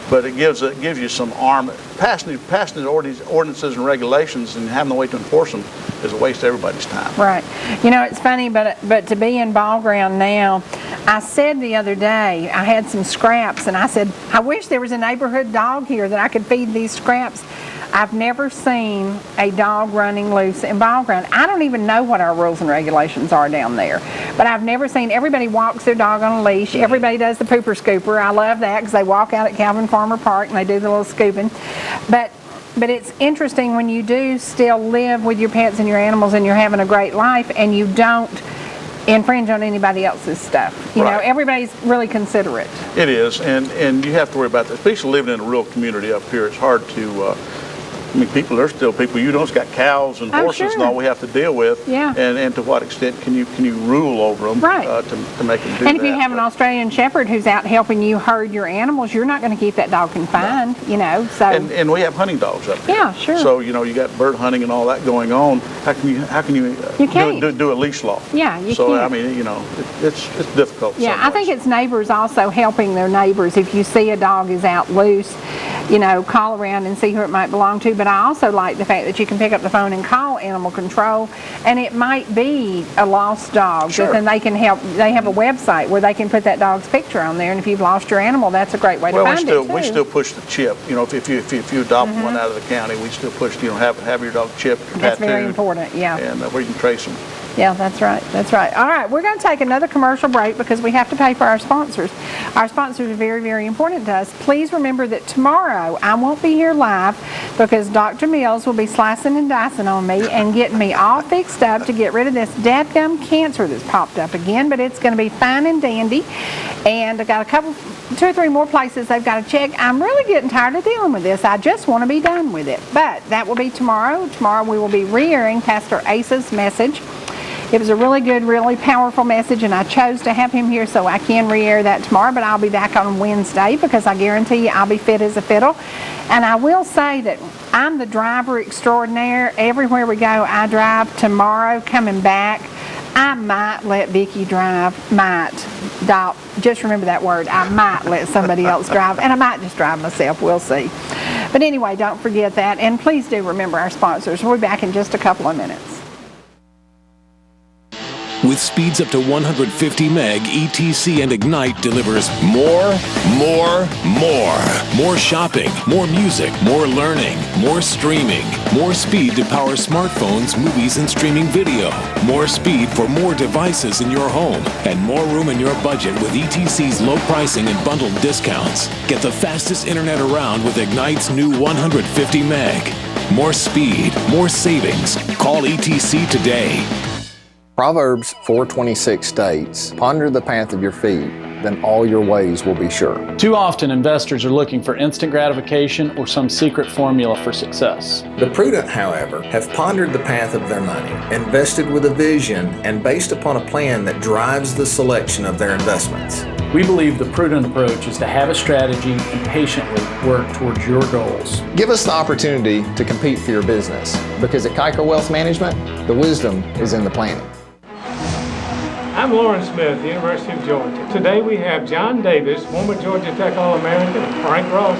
Speaker 2: But it gives you some arm. Passing ordinances and regulations and having the way to enforce them is a waste of everybody's time.
Speaker 1: Right. It's funny, but to be in ball ground now, I said the other day, I had some scraps, and I said, I wish there was a neighborhood dog here that I could feed these scraps. I've never seen a dog running loose in ball ground. I don't even know what our rules and regulations are down there. But I've never seen, everybody walks their dog on a leash. Everybody does the pooper scooper. I love that because they walk out at Calvin Farmer Park and they do the little scooping. But it's interesting when you do still live with your pets and your animals and you're having a great life and you don't infringe on anybody else's stuff. You know, everybody's really considerate.
Speaker 2: It is, and you have to worry about that. Especially living in a rural community up here, it's hard to there's still people, it's got cows and horses and all we have to deal with.
Speaker 1: Yeah.
Speaker 2: And to what extent can you rule over them to make them do that?
Speaker 1: And if you have an Australian Shepherd who's out helping you herd your animals, you're not going to keep that dog confined, so.
Speaker 2: And we have hunting dogs up here.
Speaker 1: Yeah, sure.
Speaker 2: So, you got bird hunting and all that going on. How can you do a leash law?
Speaker 1: Yeah, you
Speaker 2: so,
Speaker 1: can't.
Speaker 2: I mean, it's difficult.
Speaker 1: Yeah, I think it's neighbors also helping their neighbors. If you see a dog is out loose, call around and see who it might belong to. But I also like the fact that you can pick up the phone and call animal control, and it might be a lost dog.
Speaker 2: Sure.
Speaker 1: But then they can help. They have a website where they can put that dog's picture on there, and if you've lost your animal, that's a great way to find it too.
Speaker 2: We still push the chip. If you adopt one out of the county, we still push. Have your dog chipped or
Speaker 1: That's
Speaker 2: tattooed.
Speaker 1: very important. Yeah.
Speaker 2: And where you can trace them.
Speaker 1: Yeah, that's right. That's right. All right, we're going to take another commercial break because we have to pay for our sponsors. Our sponsors are very, very important to us. Please remember that tomorrow I won't be here live because Dr. Mills will be slicing and dicing on me and getting me all fixed up to get rid of this dadgum cancer that's popped up again, but it's going to be fine and dandy. And I've got 2 or 3 more places they've got to check. I'm really getting tired of dealing with this. I just want to be done with it. But that will be tomorrow. Tomorrow we will be re-airing Pastor Asa's message. It was a really good, really powerful message, and I chose to have him here so I can re-air that tomorrow, but I'll be back on Wednesday because I guarantee you I'll be fit as a fiddle. And I will say that I'm the driver extraordinaire. Everywhere we go, I drive. Tomorrow, coming back, I might let Vicki drive. Just remember that word. I might let somebody else drive, and I might just drive myself. We'll see. But anyway, don't forget that, and please do remember our sponsors. We'll be back in just a couple of minutes.
Speaker 12: With speeds up to 150 meg, ETC and Ignite delivers more shopping, more music, more learning, more streaming, more speed to power smartphones, movies, and streaming video, more speed for more devices in your home, and more room in your budget with ETC's low pricing and bundled discounts. Get the fastest internet around with Ignite's new 150 meg. More speed, more savings. Call ETC today.
Speaker 13: Proverbs 4:26 states, "Ponder the path of your feet, then all your ways will be sure."
Speaker 14: Too often, investors are looking for instant gratification or some secret formula for success.
Speaker 13: The prudent, however, have pondered the path of their money, invested with a vision, and based upon a plan that drives the selection of their investments.
Speaker 14: We believe the prudent approach is to have a strategy and patiently work towards your goals.
Speaker 13: Give us the opportunity to compete for your business, because at Kiker Wealth Management, the wisdom is in the planning.
Speaker 15: I'm Lauren Smith, University of Georgia. Today we have John Davis, former Georgia Tech All-American, and Frank Ross,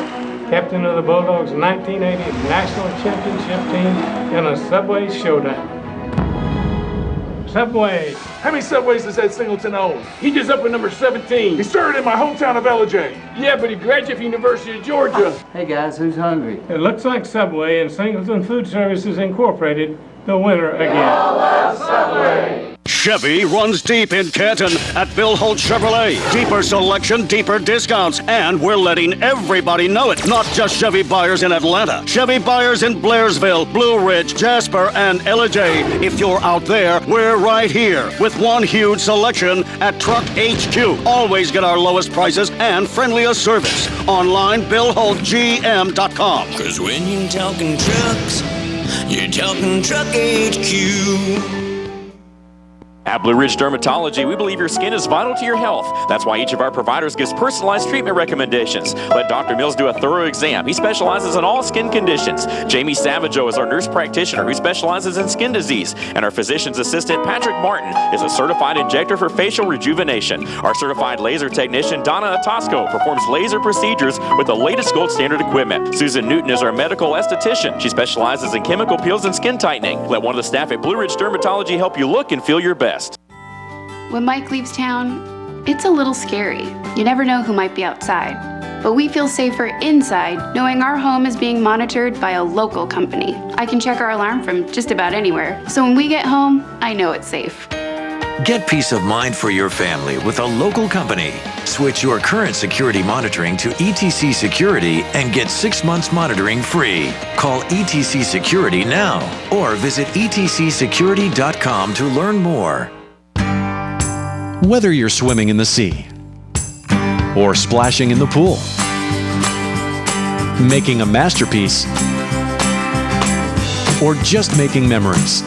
Speaker 15: captain of the Bulldogs' 1980 National Championship team in a Subway showdown. Subway.
Speaker 16: How many Subways does Ed Singleton own? He just up at number 17. He started in my hometown of LJ. Yeah, but he graduated from University of Georgia.
Speaker 8: Hey guys, who's hungry?
Speaker 15: It looks like Subway and Singleton Food Services Incorporated, the winner again.
Speaker 16: I love Subway.
Speaker 17: Chevy runs deep in Canton at Bill Holt Chevrolet. Deeper selection, deeper discounts, and we're letting everybody know it. Not just Chevy buyers in Atlanta. Chevy buyers in Blairsville, Blue Ridge, Jasper, and Ellijay. If you're out there, we're right here with one huge selection at Truck HQ. Always get our lowest prices and friendliest service. Online, BillHoltGM.com.
Speaker 18: 'Cause when you're talking trucks, you're talking Truck HQ.
Speaker 4: At Blue Ridge Dermatology, we believe your skin is vital to your health. That's why each of our providers gives personalized treatment recommendations. Let Dr. Mills do a thorough exam. He specializes in all skin conditions. Jamie Savageau is our nurse practitioner who specializes in skin disease. And our physician's assistant, Patrick Martin, is a certified injector for facial rejuvenation. Our certified laser technician, Donna Atosco, performs laser procedures with the latest gold standard equipment. Susan Newton is our medical esthetician. She specializes in chemical peels and skin tightening. Let one of the staff at Blue Ridge Dermatology help you look and feel your best.
Speaker 19: When Mike leaves town, it's a little scary. You never know who might be outside. But we feel safer inside knowing our home is being monitored by a local company. I can check our alarm from just about anywhere. So when we get home, I know it's safe.
Speaker 18: Get peace of mind for your family with a local company. Switch your current security monitoring to ETC Security and get 6 months monitoring free. Call ETC Security now or visit etcsecurity.com to learn more.
Speaker 5: Whether you're swimming in the sea or splashing in the pool, making a masterpiece, or just making memories,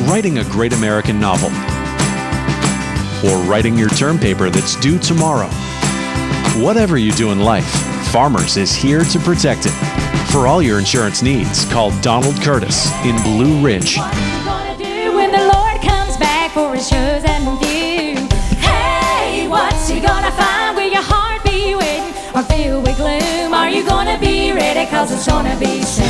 Speaker 5: writing a great American novel, or writing your term paper that's due tomorrow. Whatever you do in life, Farmers is here to protect it. For all your insurance needs, call Donald Curtis in Blue Ridge.
Speaker 11: When the Lord comes back for his chosen few, hey, what's he gonna find? Will your heart be waiting or filled with gloom? Are you gonna be ready? 'Cause it's gonna be soon.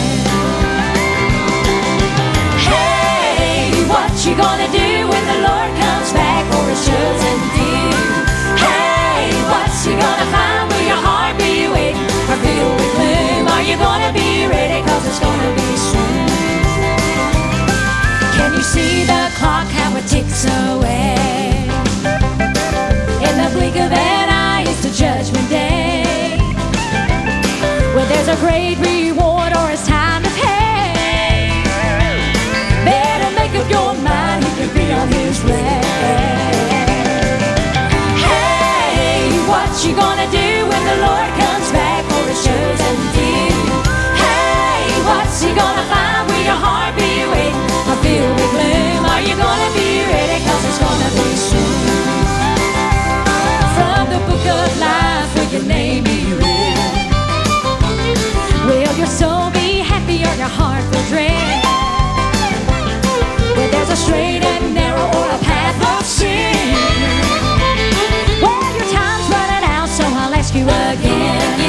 Speaker 11: Hey, what you gonna do when the Lord comes back for his chosen few? Hey, what's he gonna find? Will your heart be waiting or filled with gloom? Are you gonna be ready? 'Cause it's gonna be soon. Can you see the clock, how it ticks away? In the blink of an eye, it's the judgment day. Where there's a great reward or it's time to pay. Better make up your mind, he could be on his way. Hey, what you gonna do when the Lord comes back for his chosen few? Hey, what's he gonna find? Will your heart be waiting or filled with gloom? Are you gonna be ready? 'Cause it's gonna be soon. From the book of life, will your name be read? Will your soul be happy or your heart will dread? Where there's a straight and narrow or a path of sin. Well, your time's running out, so I'll ask you again.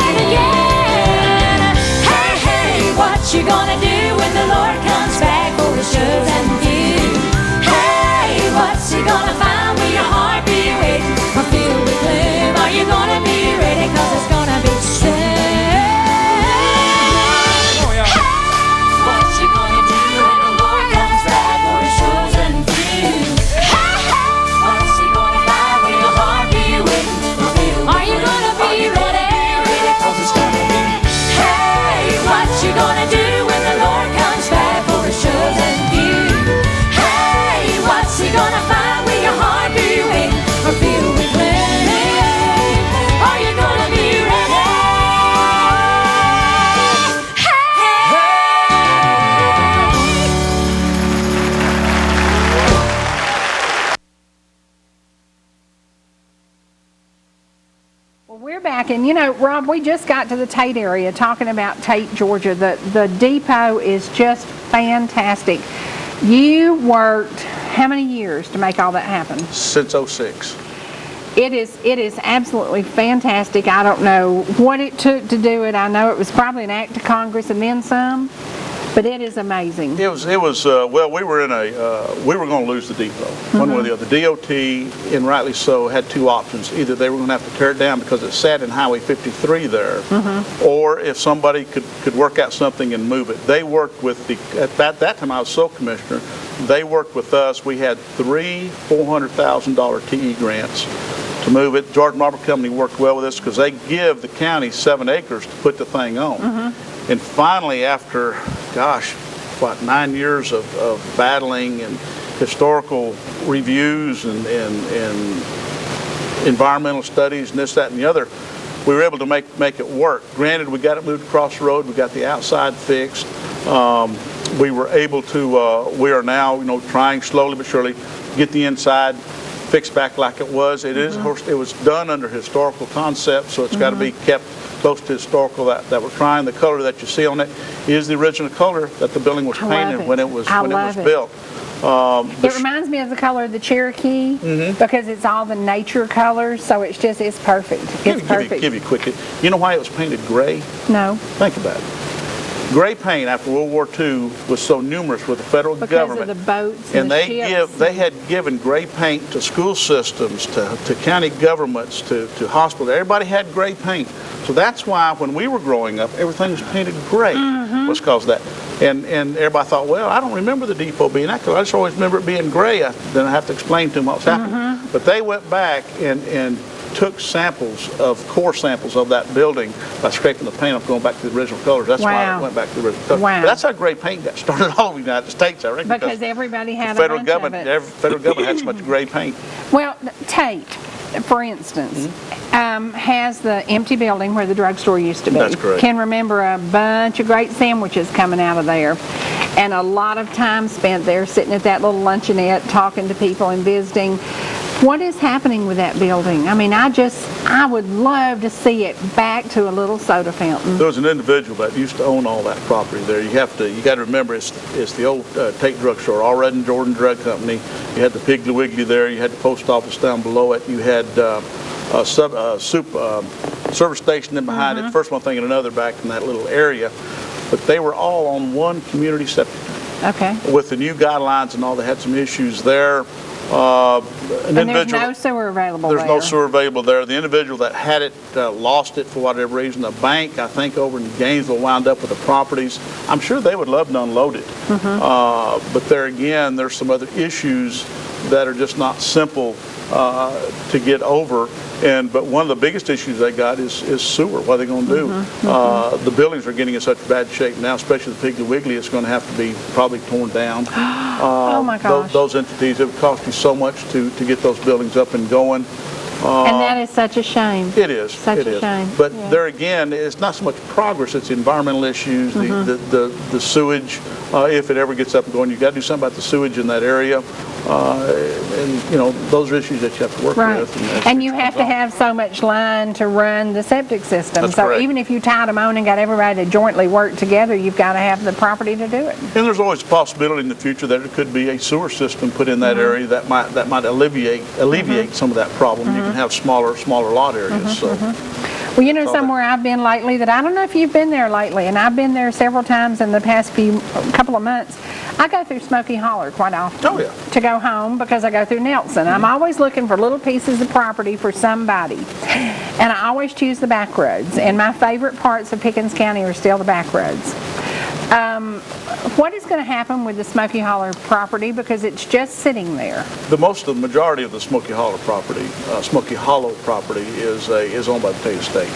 Speaker 11: And again. Hey, hey, what you gonna do when the Lord comes back for his chosen few? Hey, what's he gonna find? Will your heart be waiting or filled with gloom? Are you gonna be ready? 'Cause it's gonna be soon. What you gonna do when the Lord comes back for his chosen few? Hey, hey, what's he gonna find? Will your heart be waiting or filled with gloom? Are you gonna be ready? 'Cause it's gonna be. Hey, what you gonna do when the Lord comes back for his chosen few?
Speaker 1: We're back, and Rob, we just got to the Tate area talking about Tate, Georgia. The depot is just fantastic. You worked how many years to make all that happen?
Speaker 2: Since '06.
Speaker 1: It is absolutely fantastic. I don't know what it took to do it. I know it was probably an act of Congress and then some, but it is amazing.
Speaker 2: It was. Well, we were going to lose the depot, one way or the other. DOT, and rightly so, had two options. Either they were going to have to tear it down because it sat in Highway 53 there, or if somebody could work out something and move it. They worked with at that time I was sole commissioner. They worked with us. We had 3 $400,000 TE grants to move it. Georgia Marble Company worked well with us because they give the county 7 acres to put the thing on. And finally, after, 9 years of battling and historical reviews and environmental studies and this, that, and the other, we were able to make it work. Granted, we got it moved across the road. We got the outside fixed. We were able to, we are now, trying slowly but surely to get the inside fixed back like it was. It was done under historical concepts, so it's got to be kept close to historical that we're trying. The color that you see on it is the original color that the building was painted when it was built.
Speaker 1: It reminds me of the color of the Cherokee because it's all the nature colors, so it's perfect. It's perfect.
Speaker 2: Give you a quick. You know why it was painted gray?
Speaker 1: No.
Speaker 2: Think about it. Gray paint after World War II was so numerous with the federal government.
Speaker 1: Because of the boats
Speaker 2: and
Speaker 1: the ships.
Speaker 2: They had given gray paint to school systems, to county governments, to hospitals. Everybody had gray paint. So that's why when we were growing up, everything was painted gray. Was because of that. And everybody thought, well, I don't remember the depot being that color. I just always remember it being gray. Then I have to explain to them what was happening. But they went back and took core samples of that building by scraping the paint off, going back to the original colors. That's why it went back to the original colors.
Speaker 1: Wow.
Speaker 2: But that's how gray paint got started all over the United States, I reckon.
Speaker 1: Because everybody had
Speaker 2: the federal
Speaker 1: a bunch
Speaker 2: government,
Speaker 1: of it.
Speaker 2: federal government had so much gray paint.
Speaker 1: Well, Tate, for instance, has the empty building where the drugstore used to be.
Speaker 2: That's correct.
Speaker 1: Can remember a bunch of great sandwiches coming out of there. And a lot of time spent there sitting at that little luncheonette talking to people and visiting. What is happening with that building? I mean, I would love to see it back to a little soda fountain.
Speaker 2: There was an individual that used to own all that property there. You got to remember it's the old Tate drugstore, All Red and Jordan Drug Company. You had the Piggly Wiggly there. You had the post office down below it. You had a service station in behind it. First one thing and another back in that little area. But they were all on one community septic tank.
Speaker 1: Okay.
Speaker 2: With the new guidelines and all, they had some issues there.
Speaker 1: And there's no sewer available there.
Speaker 2: There's no sewer available there. The individual that had it lost it for whatever reason. The bank, I think, over in Gainesville wound up with the properties. I'm sure they would love to unload it. But there again, there's some other issues that are just not simple to get over. But one of the biggest issues they got is sewer. What are they going to do? The buildings are getting in such bad shape now, especially the Piggly Wiggly. It's going to have to be probably torn down.
Speaker 1: Oh my gosh!
Speaker 2: Those entities, it would cost you so much to get those buildings up and going.
Speaker 1: And that is such a shame.
Speaker 2: It is.
Speaker 1: Such a shame.
Speaker 2: But there again, it's not so much progress, it's the environmental issues, the sewage. If it ever gets up and going, you've got to do something about the sewage in that area. And those are issues that you have to work with.
Speaker 1: And you have to have so much line to run the septic system.
Speaker 2: That's
Speaker 1: so
Speaker 2: correct.
Speaker 1: Even if you tied them on and got everybody to jointly work together, you've got to have the property to do it.
Speaker 2: And there's always a possibility in the future that there could be a sewer system put in that area that might alleviate some of that problem. You can have smaller lot areas.
Speaker 1: Well, somewhere I've been lately that I don't know if you've been there lately, and I've been there several times in the past couple of months. I go through Smoky Holler quite often to go home because I go through Nelson. I'm always looking for little pieces of property for somebody, and I always choose the back roads. And my favorite parts of Pickens County are still the back roads. What is going to happen with the Smoky Holler property because it's just sitting there?
Speaker 2: The majority of the Smoky Hollow property is owned by the Tate Estate.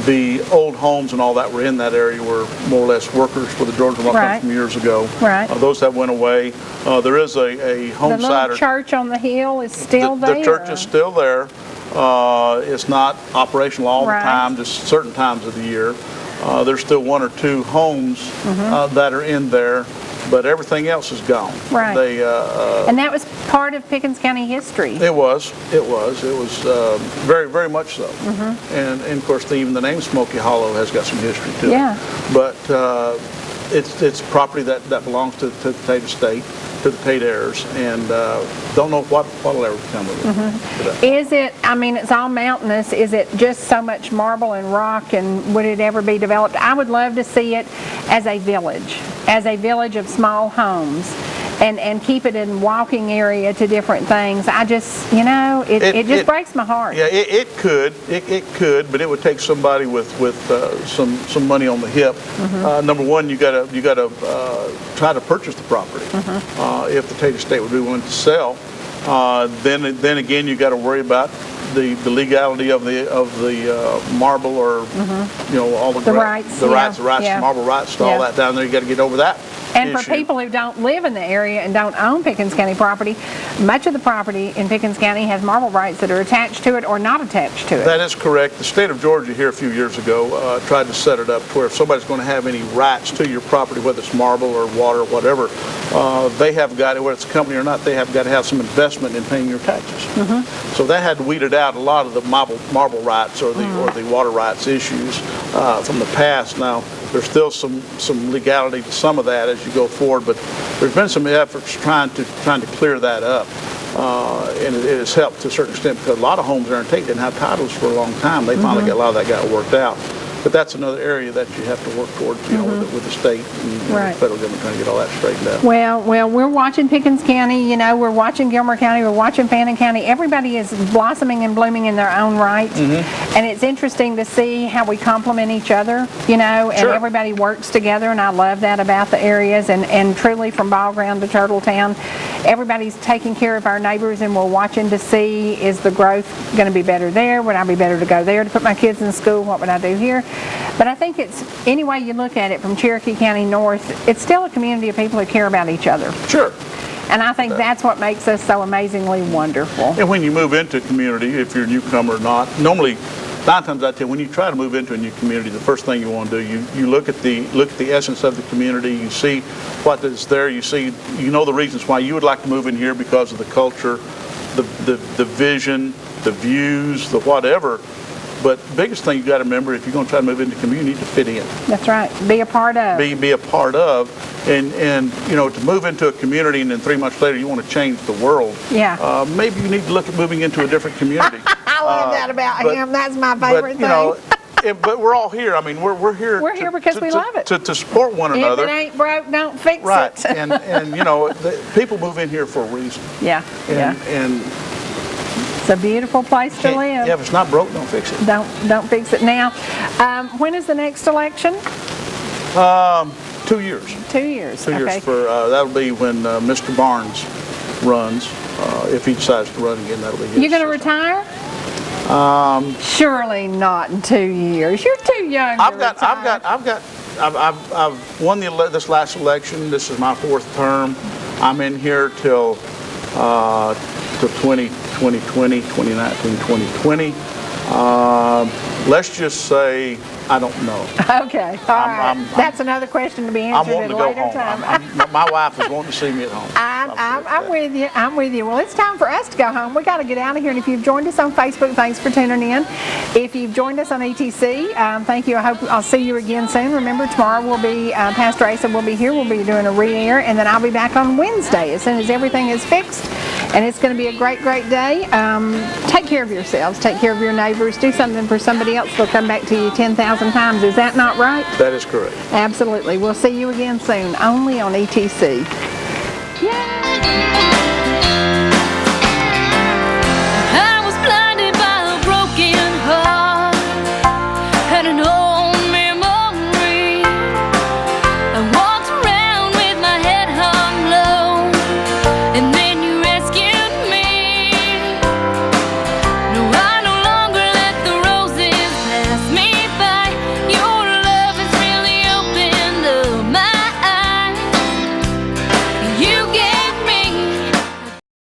Speaker 2: The old homes and all that were in that area were more or less workers for the Georgia Marble from years ago. Those that went away. There is a home
Speaker 1: The little church on the hill is still there.
Speaker 2: The church is still there. It's not operational all the time, just certain times of the year. There's still one or two homes that are in there. but everything else is gone.
Speaker 1: Right.
Speaker 2: They,
Speaker 1: and that was part of Pickens County history.
Speaker 2: It was very, very much so. And of course, even the name Smoky Hollow has got some history to it. But it's property that belongs to the Tate estate, to the Tate heirs, and don't know what'll ever become of it.
Speaker 1: Is it, I mean, it's all mountainous, is it just so much marble and rock, and would it ever be developed? I would love to see it as a village of small homes. And keep it in walking area to different things. I just, it just breaks my heart.
Speaker 2: Yeah, it could, but it would take somebody with some money on the hip. Number one, you gotta try to purchase the property. If the Tate estate would be willing to sell, then again you got to worry about the legality of the marble or all the rights, marble rights, all that down there. You got to get over that.
Speaker 1: And for people who don't live in the area and don't own Pickens County property, much of the property in Pickens County has marble rights that are attached to it or not attached to it.
Speaker 2: That is correct. The state of Georgia here a few years ago tried to set it up to where if somebody's going to have any rights to your property, whether it's marble or water or whatever, they have got, whether it's a company or not, they have got to have some investment in paying your taxes. So that had weeded out a lot of the marble rights or the water rights issues from the past. Now, there's still some legality to some of that as you go forward, but there's been some efforts trying to clear that up, and it has helped to a certain extent because a lot of homes there in Tate didn't have titles for a long time. They finally got a lot of that got worked out. But that's another area that you have to work towards, with the state and the federal government trying to get all that straightened out.
Speaker 1: Well, we're watching Pickens County, we're watching Gilmer County, we're watching Fannin County. Everybody is blossoming and blooming in their own right. And it's interesting to see how we complement each other, and everybody works together, and I love that about the areas. And truly from Ball Ground to Turtle Town, everybody's taking care of our neighbors, and we're watching to see, is the growth going to be better there? Would I be better to go there to put my kids in school? What would I do here? But I think it's, any way you look at it from Cherokee County north, it's still a community of people who care about each other.
Speaker 2: Sure.
Speaker 1: And I think that's what makes us so amazingly wonderful.
Speaker 2: And when you move into a community, if you're a newcomer or not, normally 9 times out of 10, when you try to move into a new community, the first thing you want to do, you look at the essence of the community, you see what is there, you know the reasons why you would like to move in here because of the culture, the vision, the views, the whatever. But the biggest thing you got to remember, if you're going to try to move into a community, you need to fit in.
Speaker 1: That's right. Be a part of.
Speaker 2: Be a part of. And to move into a community and then 3 months later you want to change the world.
Speaker 1: Yeah.
Speaker 2: Maybe you need to look at moving into a different community.
Speaker 1: I love that about him. That's my favorite thing.
Speaker 2: But we're all here. I mean, we're here.
Speaker 1: We're here because we love it.
Speaker 2: To support one another.
Speaker 1: If it ain't broke, don't fix it.
Speaker 2: Right. and people move in here for a reason.
Speaker 1: Yeah.
Speaker 2: And
Speaker 1: it's a beautiful place to live.
Speaker 2: Yeah, if it's not broke, don't fix it.
Speaker 1: Don't fix it. Now, when is the next election?
Speaker 2: 2 years.
Speaker 1: 2 years.
Speaker 2: 2 years for that'll be when Mr. Barnes runs. If he decides to run again, that'll be his.
Speaker 1: You're going to retire? Surely not in 2 years. You're too young.
Speaker 2: I've won this last election. This is my 4th term. I'm in here till 2020, 2019, 2020. Let's just say I don't know.
Speaker 1: Okay, all right. That's another question to be answered at a later time.
Speaker 2: My wife is wanting to see me at home.
Speaker 1: I'm with you. I'm with you. Well, it's time for us to go home. We got to get out of here. And if you've joined us on Facebook, thanks for tuning in. If you've joined us on ETC, thank you. I hope I'll see you again soon. Remember, tomorrow will be Pastor Asa will be here. We'll be doing a re-air, and then I'll be back on Wednesday as soon as everything is fixed. And it's going to be a great, great day. Take care of yourselves. Take care of your neighbors. Do something for somebody else. They'll come back to you 10,000 times. Is that not right?
Speaker 2: That is correct.
Speaker 1: Absolutely. We'll see you again soon, only on ETC. Yay!